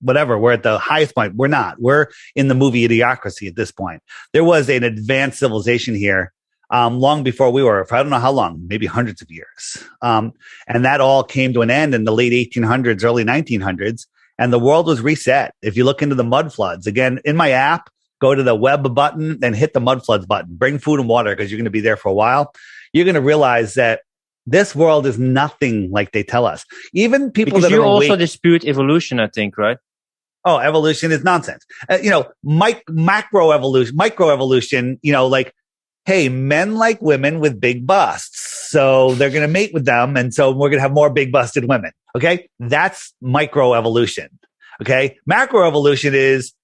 whatever. We're at the highest point. We're not. We're in the movie Idiocracy at this point. There was an advanced civilization here, long before we were, for I don't know how long, maybe hundreds of years. And that all came to an end in the late 1800s, early 1900s, and the world was reset. If you look into the mud floods, again, in my app, go to the web button and hit the mud floods button. Bring food and water because you're going to be there for a while. You're going to realize that this world is nothing like they tell us. Even people because that you are also awake, dispute evolution, I think, right? oh, evolution is nonsense. Macro evolution, micro evolution, like, hey, men like women with big busts. So they're going to mate with them. And so we're going to have more big busted women. Okay. That's micro evolution. Okay. Macro evolution is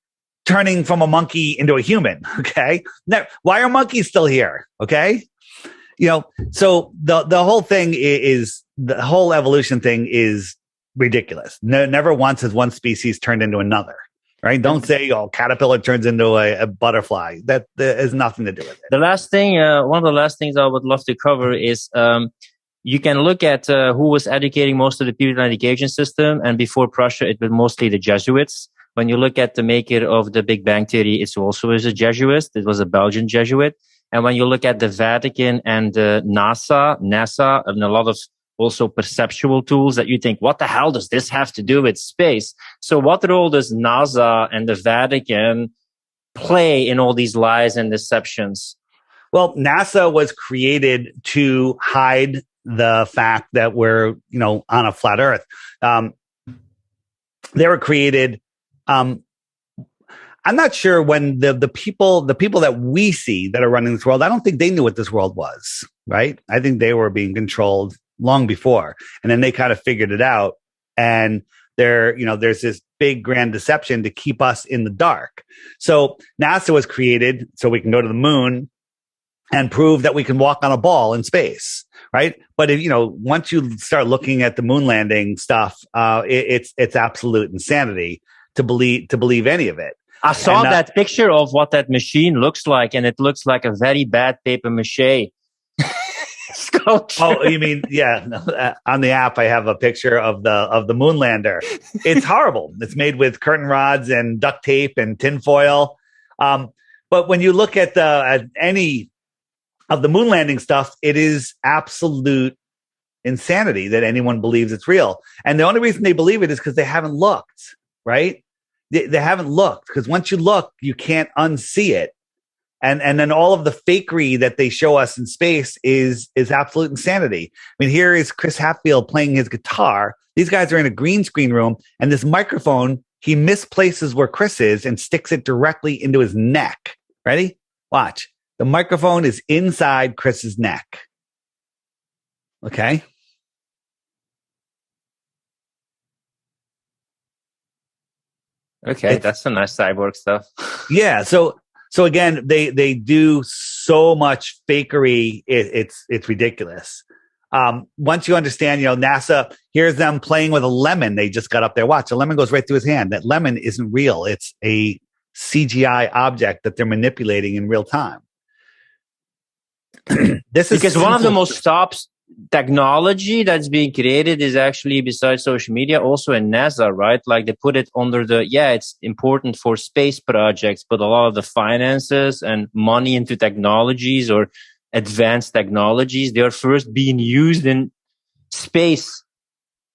turning from a monkey into a human. Okay. Now, why are monkeys still here? Okay. So the whole thing is, the whole evolution thing is ridiculous. Never once has one species turned into another. Right? Don't say, caterpillar turns into a butterfly. That has nothing to do with it. The last thing, one of the last things I would love to cover is, you can look at who was educating most of the people in the education system. And before Prussia, it was mostly the Jesuits. When you look at the maker of the Big Bang Theory, it also was a Jesuit. It was a Belgian Jesuit. And when you look at the Vatican and NASA, and a lot of also perceptual tools that you think, what the hell does this have to do with space? So what role does NASA and the Vatican play in all these lies and deceptions? Well, NASA was created to hide the fact that we're, on a flat Earth. They were created. I'm not sure when the people that we see that are running this world, I don't think they knew what this world was, right? I think they were being controlled long before. And then they kind of figured it out. And there's this big grand deception to keep us in the dark. So NASA was created so we can go to the moon and prove that we can walk on a ball in space, right? But if, once you start looking at the moon landing stuff, it's absolute insanity to believe any of it. I saw that picture of what that machine looks like, and it looks like a very bad paper mache sculpture. Oh, you mean, yeah. On the app, I have a picture of the moon lander. It's horrible. It's made with curtain rods and duct tape and tinfoil. But when you look at any of the moon landing stuff, it is absolute insanity that anyone believes it's real. And the only reason they believe it is because they haven't looked, right? They haven't looked, because once you look, you can't unsee it. And then all of the fakery that they show us in space is absolute insanity. I mean, here is Chris Hadfield playing his guitar. These guys are in a green screen room, and this microphone, he misplaces where Chris is and sticks it directly into his neck. Ready? Watch. The microphone is inside Chris's neck. Okay. Okay, that's some nice cyborg stuff. Yeah. So again, they do so much fakery. It's ridiculous. Once you understand, NASA, here's them playing with a lemon. They just got up there. Watch, the lemon goes right through his hand. That lemon isn't real. It's a CGI object that they're manipulating in real time. This is because one of the most top technology that's being created is actually, besides social media, also in NASA, right? Like they put it under it's important for space projects, but a lot of the finances and money into technologies or advanced technologies, they are first being used in space,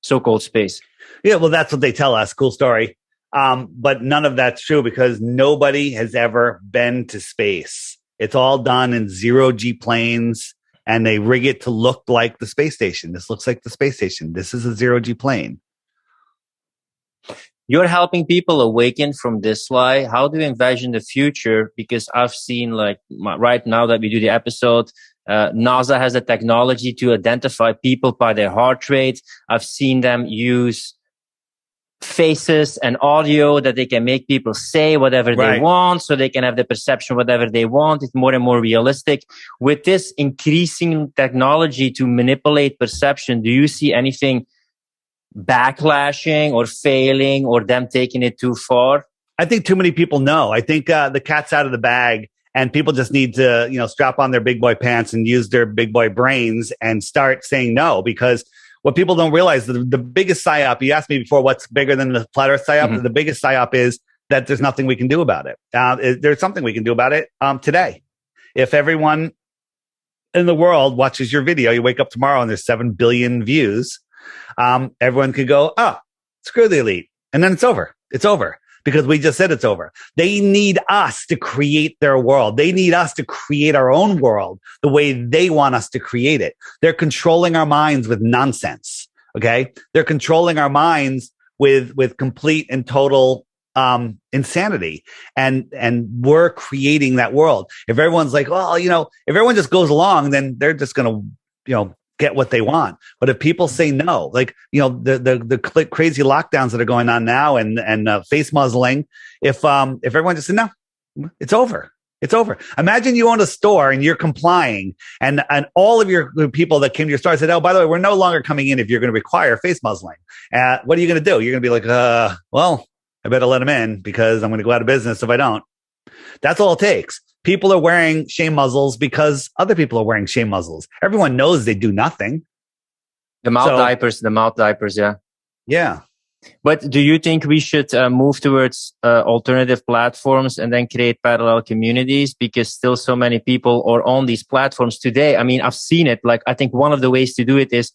so-called space. Yeah, well, that's what they tell us. Cool story. But none of that's true, because nobody has ever been to space. It's all done in zero-G planes, and they rig it to look like the space station. This looks like the space station. This is a zero-G plane. You're helping people awaken from this lie. How do you envision the future? Because I've seen, right now that we do the episode, NASA has the technology to identify people by their heart rate. I've seen them use faces and audio that they can make people say whatever they want, so they can have the perception whatever they want. It's more and more realistic. With this increasing technology to manipulate perception, do you see anything backlashing or failing or them taking it too far? I think too many people know. I think the cat's out of the bag, and people just need to, strap on their big boy pants and use their big boy brains and start saying no. Because what people don't realize, the biggest psyop, you asked me before, what's bigger than the flat earth psyop? Mm-hmm. The biggest psyop is that there's nothing we can do about it. There's something we can do about it today. If everyone in the world watches your video, you wake up tomorrow and there's 7 billion views, everyone could go, screw the elite. And then it's over. It's over. Because we just said it's over. They need us to create their world. They need us to create our own world the way they want us to create it. They're controlling our minds with nonsense. Okay. They're controlling our minds with complete and total, insanity. And we're creating that world. If everyone's like, well, if everyone just goes along, then they're just going to, get what they want. But if people say no, like, the crazy lockdowns that are going on now and face muzzling, if everyone just said no, it's over. It's over. Imagine you own a store and you're complying and all of your people that came to your store said, oh, by the way, we're no longer coming in if you're going to require face muzzling. What are you going to do? You're going to be like, well, I better let them in because I'm going to go out of business if I don't. That's all it takes. People are wearing shame muzzles because other people are wearing shame muzzles. Everyone knows they do nothing. The mouth diapers, yeah. Yeah. But do you think we should move towards alternative platforms and then create parallel communities? Because still so many people are on these platforms today. I mean, I've seen it. Like, I think one of the ways to do it is,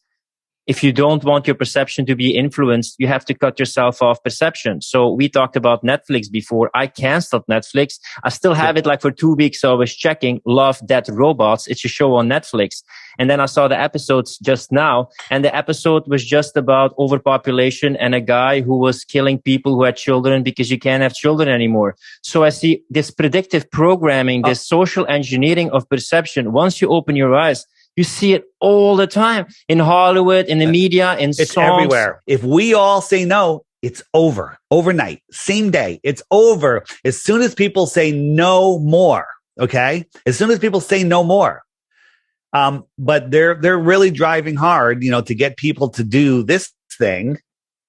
if you don't want your perception to be influenced, you have to cut yourself off perception. So we talked about Netflix before. I canceled Netflix. I still have it like for 2 weeks. So I was checking Love, Death, Robots. It's a show on Netflix. And then I saw the episodes just now. And the episode was just about overpopulation and a guy who was killing people who had children because you can't have children anymore. So I see this predictive programming, this social engineering of perception. Once you open your eyes, you see it all the time in Hollywood, in the media, in songs. It's everywhere. If we all say no, it's over. Overnight, same day, it's over. As soon as people say no more, okay? As soon as people say no more. But they're really driving hard, to get people to do this thing,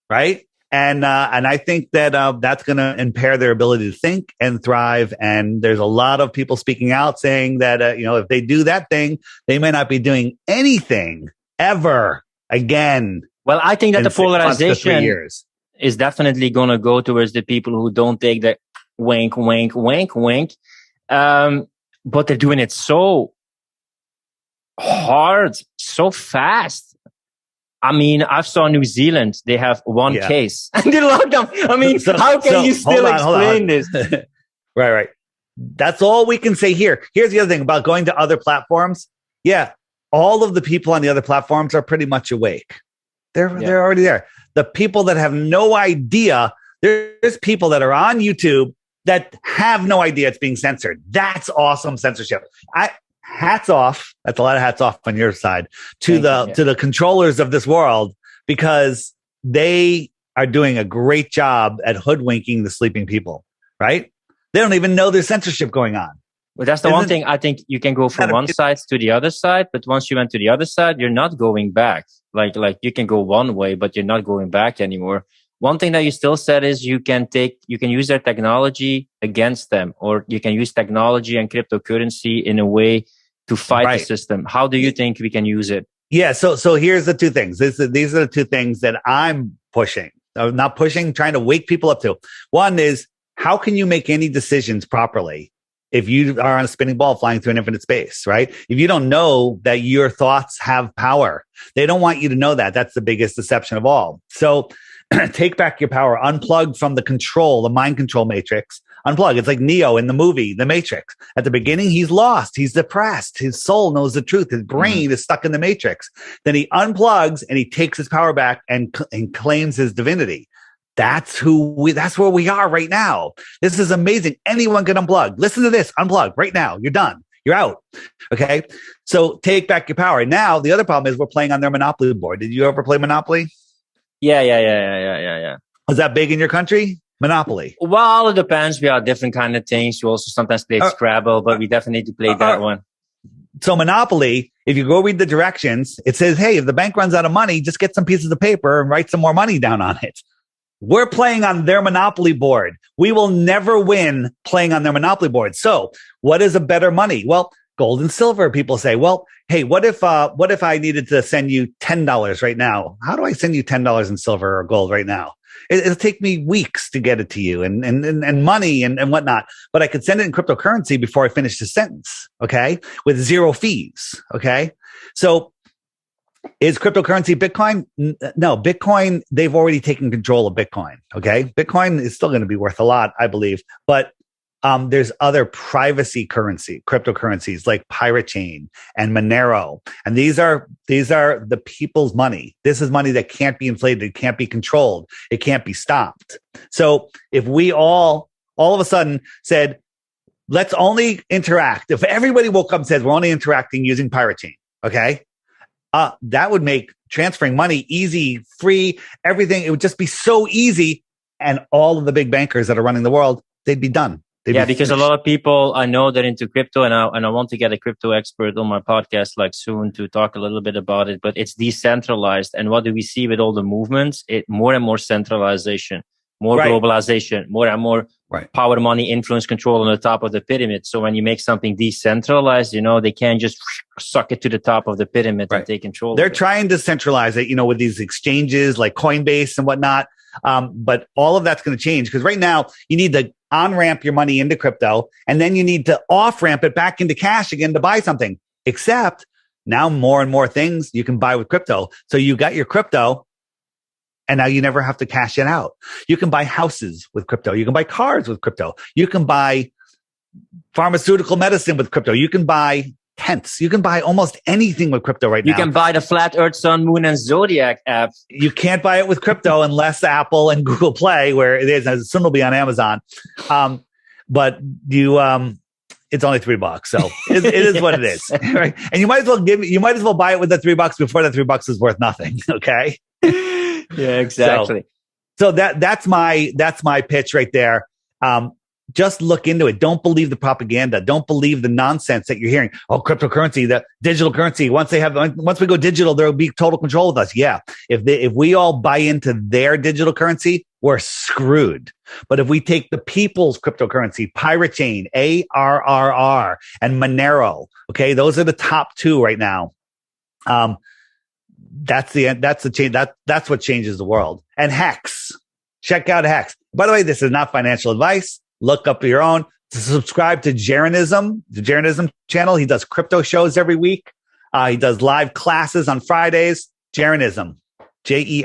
right? And I think that that's going to impair their ability to think and thrive. And there's a lot of people speaking out saying that, if they do that thing, they may not be doing anything ever again. Well, I think that the polarization is definitely going to go towards the people who don't take the wink, wink, wink, wink. But they're doing it so hard, so fast. I mean, I saw New Zealand. They have one case. And they locked them. I mean, how can you still explain this? Right. That's all we can say here. Here's the other thing about going to other platforms. Yeah, all of the people on the other platforms are pretty much awake. They're already there. The people that have no idea, there's people that are on YouTube that have no idea it's being censored. That's awesome censorship. Hats off. That's a lot of hats off on your side to the controllers of this world, because they are doing a great job at hoodwinking the sleeping people, right? They don't even know there's censorship going on. Well, that's the one thing. I think you can go from one side to the other side, but once you went to the other side, you're not going back. Like you can go one way, but you're not going back anymore. One thing that you still said is you can use their technology against them, or you can use technology and cryptocurrency in a way to fight the system. How do you think we can use it? Yeah. So here's the two things. These are the two things that I'm pushing. Not pushing, trying to wake people up to. One is, how can you make any decisions properly if you are on a spinning ball flying through an infinite space, right? If you don't know that your thoughts have power, they don't want you to know that. That's the biggest deception of all. So take back your power, unplug from the mind control matrix. Unplug. It's like Neo in the movie, The Matrix. At the beginning, he's lost. He's depressed. His soul knows the truth. His brain is stuck in the matrix. Then he unplugs and he takes his power back and claims his divinity. That's where we are right now. This is amazing. Anyone can unplug. Listen to this. Unplug right now. You're done. You're out. Okay. So take back your power. Now, the other problem is we're playing on their Monopoly board. Did you ever play Monopoly? Yeah. Is that big in your country? Monopoly. Well, it depends. We have different kind of things. We also sometimes play Scrabble, but we definitely need to play that one. So Monopoly, if you go read the directions, it says, hey, if the bank runs out of money, just get some pieces of paper and write some more money down on it. We're playing on their Monopoly board. We will never win playing on their Monopoly board. So what is a better money? Well, gold and silver. People say, well, hey, what if I needed to send you $10 right now? How do I send you $10 in silver or gold right now? It'll take me weeks to get it to you and money and whatnot, but I could send it in cryptocurrency before I finish the sentence. Okay. With zero fees. Okay. So is cryptocurrency Bitcoin? No, Bitcoin, they've already taken control of Bitcoin. Okay. Bitcoin is still going to be worth a lot, I believe, but there's other privacy cryptocurrencies like Pirate Chain and Monero. And these are the people's money. This is money that can't be inflated. It can't be controlled. It can't be stopped. So if we all of a sudden said, let's only interact. If everybody woke up and said, we're only interacting using Pirate Chain. Okay. That would make transferring money easy, free, everything. It would just be so easy. And all of the big bankers that are running the world, they'd be done. Yeah, because a lot of people I know they're into crypto, and I want to get a crypto expert on my podcast like soon to talk a little bit about it. But it's decentralized, and what do we see with all the movements? More and more centralization, more globalization, more and more power, money, influence, control on the top of the pyramid. So when you make something decentralized, they can't just suck it to the top of the pyramid and take control. They're trying to centralize it, with these exchanges like Coinbase and whatnot. But all of that's going to change because right now you need to on-ramp your money into crypto and then you need to off-ramp it back into cash again to buy something. Except now more and more things you can buy with crypto. So you got your crypto and now you never have to cash it out. You can buy houses with crypto. You can buy cars with crypto. You can buy pharmaceutical medicine with crypto. You can buy tents. You can buy almost anything with crypto right now. You can buy the Flat Earth, Sun, Moon, and Zodiac app. You can't buy it with crypto unless Apple and Google Play, where it is, soon will be on Amazon. But you, it's only $3. So it is what it is. Right? And you might as well buy it with the $3 before the $3 is worth nothing. Okay. Yeah, exactly. So that's my pitch right there. Just look into it. Don't believe the propaganda. Don't believe the nonsense that you're hearing. Oh, cryptocurrency, the digital currency. Once we go digital, there will be total control with us. Yeah. If we all buy into their digital currency, we're screwed. But if we take the people's cryptocurrency, Pirate Chain, ARRR, and Monero, okay, those are the top two right now. That's the change. That's what changes the world. And Hex. Check out Hex. By the way, this is not financial advice. Look up your own. To subscribe to 𝗔𝗯𝘁, the 𝗔𝗯𝘁 channel. He does crypto shows every week. He does live classes on Fridays. 𝗔𝗯𝘁,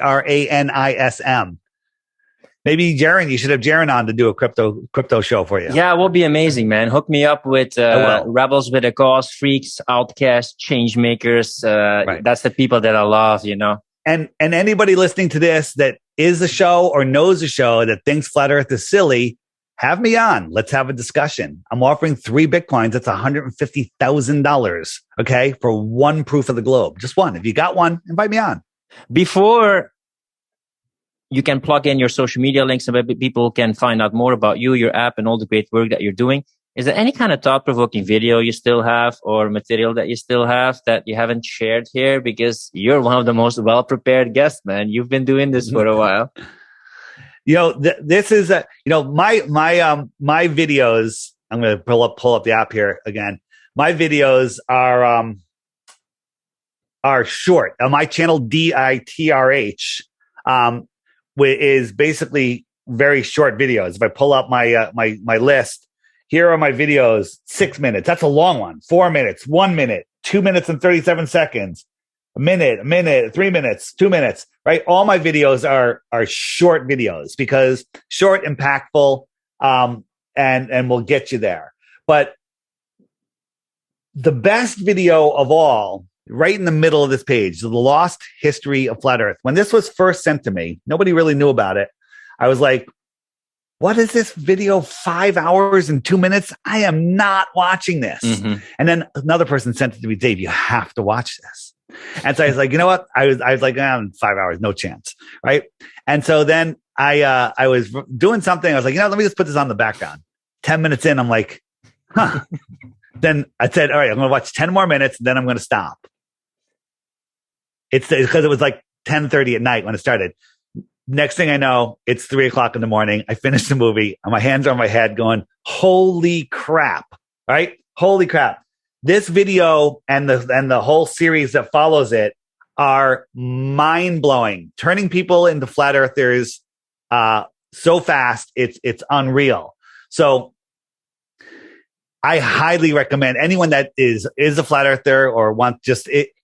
JERANISM. Maybe Jaron, you should have Jaron on to do a crypto show for you. Yeah, it will be amazing, man. Hook me up with rebels with a cause, freaks, outcasts, change makers. That's the people that I love, And anybody listening to this that is a show or knows a show that thinks Flat Earth is silly, have me on. Let's have a discussion. I'm offering 3 Bitcoins. That's $150,000. Okay. For one proof of the globe. Just one. If you got one, invite me on. Before you can plug in your social media links so that people can find out more about you, your app, and all the great work that you're doing. Is there any kind of thought-provoking video you still have or material that you still have that you haven't shared here? Because you're one of the most well-prepared guests, man. You've been doing this for a while. This is my videos. I'm going to pull up the app here again. My videos are short. On my channel, 𝗥𝘆𝘁𝘀𝘁, is basically very short videos. If I pull up my list, here are my videos. 6 minutes. That's a long one. 4 minutes, 1 minute, 2 minutes and 37 seconds. A minute, 3 minutes, 2 minutes, right? All my videos are short videos because short, impactful, and will get you there. But the best video of all, right in the middle of this page, the lost history of Flat Earth. When this was first sent to me, nobody really knew about it. I was like, what is this video? 5 hours and 2 minutes? I am not watching this. Mm-hmm. And then another person sent it to me, Dave, you have to watch this. And so I was like, you know what? I was like, 5 hours, no chance. Right. And so then I was doing something. I was like, let me just put this on the background. 10 minutes in, I'm like, huh. Then I said, all right, I'm going to watch 10 more minutes. Then I'm going to stop. It's because it was like 10:30 at night when it started. Next thing I know, it's 3:00 in the morning. I finished the movie and my hands are on my head going, holy crap. Right? Holy crap. This video and the whole series that follows it are mind blowing, turning people into flat earthers, so fast. It's unreal. So I highly recommend anyone that is a flat earther or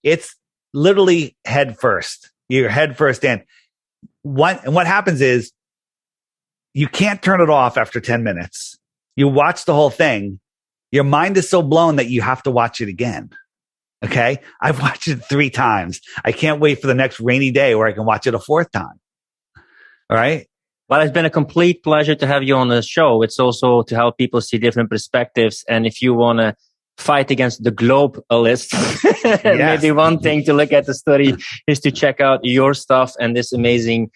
it's literally head first. You're head first in. What happens is you can't turn it off after 10 minutes. You watch the whole thing. Your mind is so blown that you have to watch it again. Okay. I've watched it 3 times. I can't wait for the next rainy day where I can watch it a 4th time. All right. Well, it's been a complete pleasure to have you on the show. It's also to help people see different perspectives. And if you want to fight against the globalists, yes. Maybe one thing to look at the study is to check out your stuff and this amazing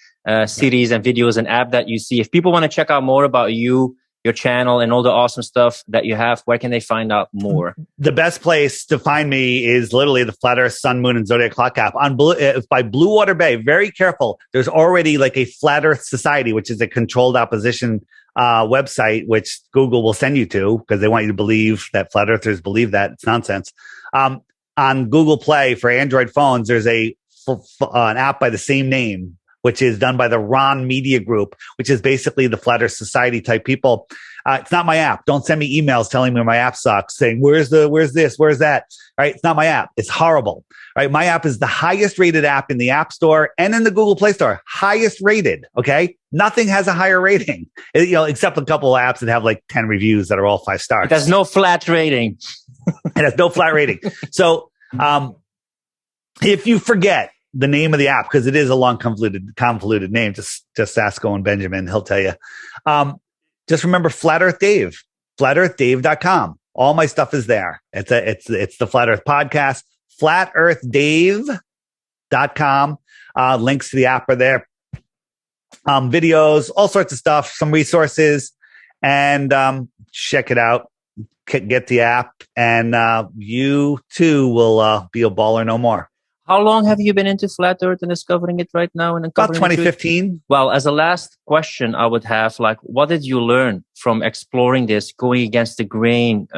series and videos and app that you see. If people want to check out more about you, your channel, and all the awesome stuff that you have, where can they find out more? The best place to find me is literally the Flat Earth, Sun, Moon, and Zodiac Clock app by Blue Water Bay. Very careful. There's already like a Flat Earth Society, which is a controlled opposition website, which Google will send you to because they want you to believe that flat earthers believe that. It's nonsense. On Google Play for Android phones, there's an app by the same name, which is done by the Ron Media Group, which is basically the Flat Earth Society type people. It's not my app. Don't send me emails telling me my app sucks, saying, where's this? Where's that? Right? It's not my app. It's horrible. Right? My app is the highest rated app in the App Store and in the Google Play Store. Highest rated. Okay. Nothing has a higher rating, except a couple of apps that have like 10 reviews that are all 5 stars. It has no flat rating. It has no flat rating. So, if you forget the name of the app, because it is a long, convoluted name, just ask Owen Benjamin. He'll tell you. Just remember Flat Earth Dave, flatearthdave.com. All my stuff is there. It's the Flat Earth Podcast, flatearthdave.com. Links to the app are there. Videos, all sorts of stuff, some resources, and check it out. Get the app, and you too will be a baller no more. How long have you been into flat earth and discovering it right now? And about 2015. Well, as a last question, I would have what did you learn from exploring this, going against the grain,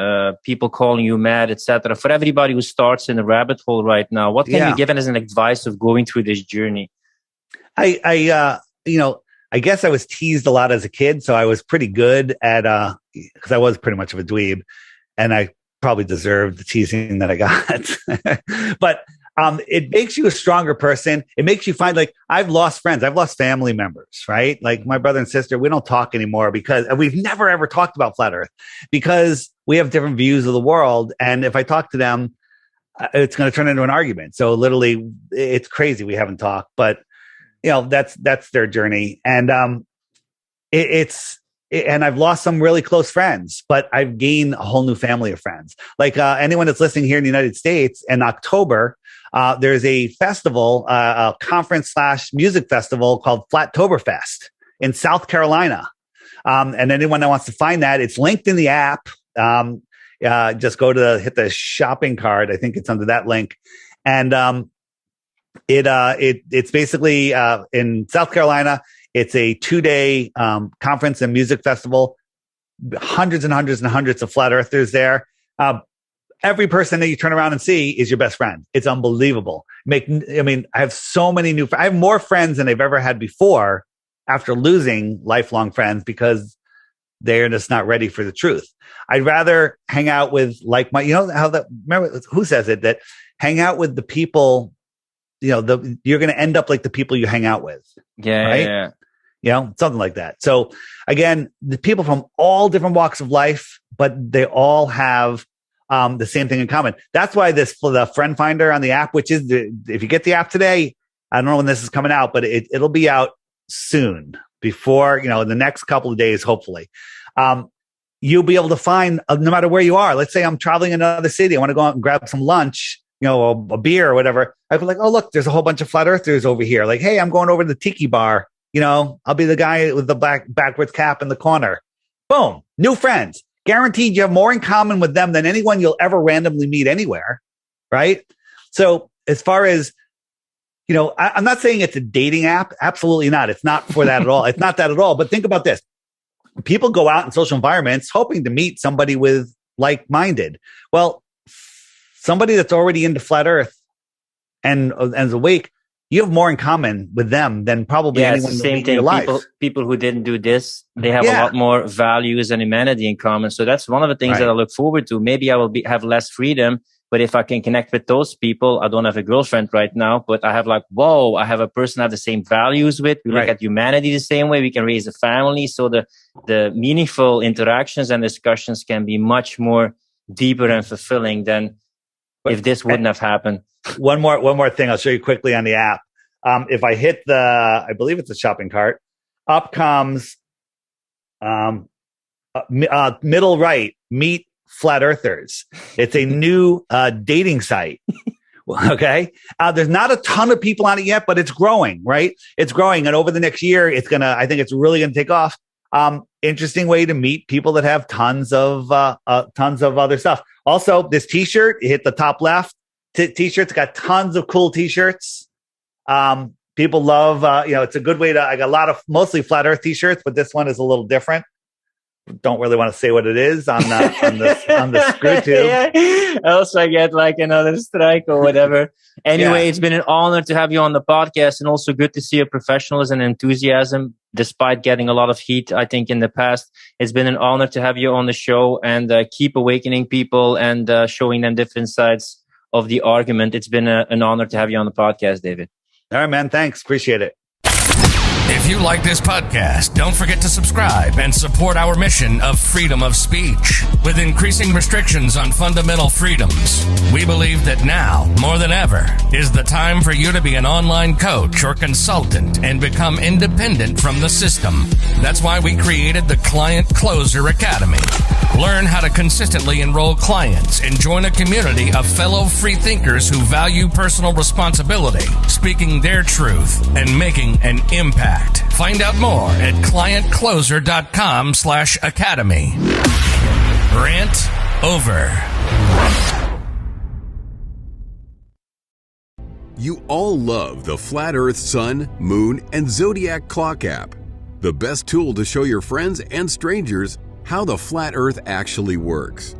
people calling you mad, etc.? For everybody who starts in a rabbit hole right now, what can you give as an advice of going through this journey? I guess I was teased a lot as a kid, so I was pretty good at, because I was pretty much of a dweeb, and I probably deserved the teasing that I got. But it makes you a stronger person. It makes you find, I've lost friends. I've lost family members, right? Like my brother and sister, we don't talk anymore because we've never, ever talked about flat earth because we have different views of the world. And if I talk to them, it's going to turn into an argument. So literally it's crazy. We haven't talked, but that's their journey. And, and I've lost some really close friends, but I've gained a whole new family of friends. Like anyone that's listening here in the United States, in October, there's a festival, a conference/music festival called Flattoberfest in South Carolina. And anyone that wants to find that, it's linked in the app. Just hit the shopping card. I think it's under that link. And it's basically in South Carolina. It's a 2-day conference and music festival. Hundreds and hundreds and hundreds of flat earthers there. Every person that you turn around and see is your best friend. It's unbelievable. I have so many I have more friends than I've ever had before after losing lifelong friends because they're just not ready for the truth. I'd rather hang out with remember who says it, that hang out with the people, you're going to end up like the people you hang out with. Yeah. Right? Yeah. Something like that. So again, the people from all different walks of life, but they all have the same thing in common. That's why the friend finder on the app, which is if you get the app today, I don't know when this is coming out, but it'll be out soon before, in the next couple of days, hopefully. You'll be able to find, no matter where you are. Let's say I'm traveling in another city. I want to go out and grab some lunch, a beer or whatever. I go oh, look, there's a whole bunch of flat earthers over here. Like, hey, I'm going over to the tiki bar I'll be the guy with the backwards cap in the corner. Boom. New friends. Guaranteed you have more in common with them than anyone you'll ever randomly meet anywhere. Right? So as far as, I'm not saying it's a dating app. Absolutely not. It's not for that at all. It's not that at all. But think about this. People go out in social environments hoping to meet somebody with like-minded. Well, somebody that's already into flat Earth and is awake, you have more in common with them than probably anyone it's the same thing. In your life. People who didn't do this, they have a lot more values and humanity in common. So that's one of the things that I look forward to. Maybe I will have less freedom, but if I can connect with those people, I don't have a girlfriend right now, but I have I have a person I have the same values with. We look at humanity the same way. We can raise a family. So the meaningful interactions and discussions can be much more deeper and fulfilling than if this wouldn't have happened. One more thing I'll show you quickly on the app. If I hit I believe it's a shopping cart, up comes middle right, meet flat earthers. It's a new dating site. Okay. There's not a ton of people on it yet, but it's growing, right? It's growing. And over the next year, I think it's really going to take off. Interesting way to meet people that have tons of other stuff. Also, this t-shirt, you hit the top left. T-shirts got tons of cool t-shirts. People love, it's a good way I got a lot of mostly flat earth t-shirts, but this one is a little different. Don't really want to say what it is on the screw tube. Yeah. Else I get another strike or whatever. Anyway, It's been an honor to have you on the podcast, and also good to see your professionalism and enthusiasm, despite getting a lot of heat, I think, in the past. It's been an honor to have you on the show, and keep awakening people and showing them different sides of the argument. It's been an honor to have you on the podcast, David. All right, man. Thanks. Appreciate it. If you like this podcast, don't forget to subscribe and support our mission of freedom of speech. With increasing restrictions on fundamental freedoms, we believe that now, more than ever, is the time for you to be an online coach or consultant and become independent from the system. That's why we created the Client Closer Academy. Learn how to consistently enroll clients and join a community of fellow free thinkers who value personal responsibility, speaking their truth, and making an impact. Find out more at clientcloser.com/academy. Rant over. You all love the Flat Earth Sun, Moon, and Zodiac Clock app. The best tool to show your friends and strangers how the Flat Earth actually works.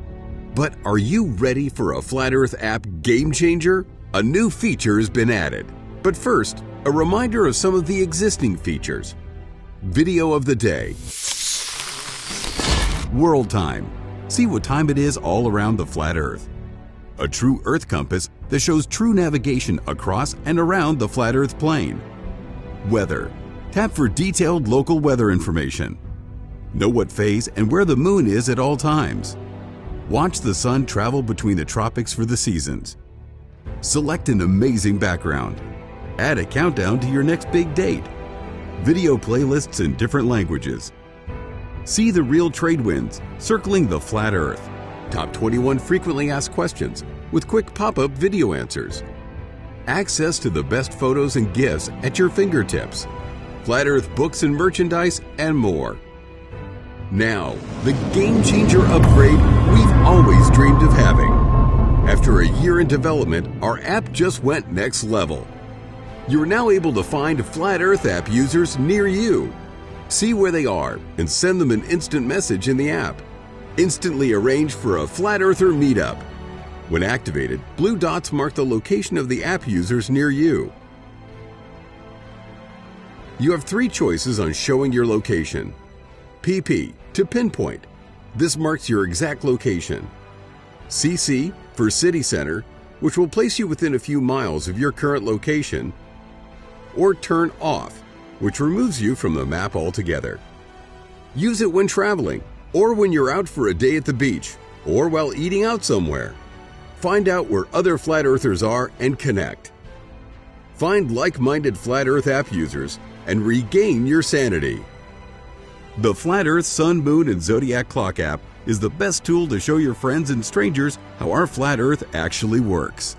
But are you ready for a Flat Earth app game changer? A new feature has been added. But first, a reminder of some of the existing features. Video of the day. World time. See what time it is all around the flat Earth. A true Earth compass that shows true navigation across and around the flat Earth plane. Weather. Tap for detailed local weather information. Know what phase and where the moon is at all times. Watch the sun travel between the tropics for the seasons. Select an amazing background. Add a countdown to your next big date. Video playlists in different languages. See the real trade winds circling the flat Earth. Top 21 frequently asked questions with quick pop-up video answers. Access to the best photos and GIFs at your fingertips. Flat Earth books and merchandise, and more. Now, the game changer upgrade we've always dreamed of having. After a year in development, our app just went next level. You're now able to find Flat Earth app users near you. See where they are and send them an instant message in the app. Instantly arrange for a Flat Earther meetup. When activated, blue dots mark the location of the app users near you. You have 3 choices on showing your location. PP, to pinpoint. This marks your exact location. CC, for city center, which will place you within a few miles of your current location. Or turn off, which removes you from the map altogether. Use it when traveling, or when you're out for a day at the beach, or while eating out somewhere. Find out where other Flat Earthers are and connect. Find like-minded Flat Earth app users and regain your sanity. The Flat Earth Sun, Moon, and Zodiac Clock app is the best tool to show your friends and strangers how our Flat Earth actually works.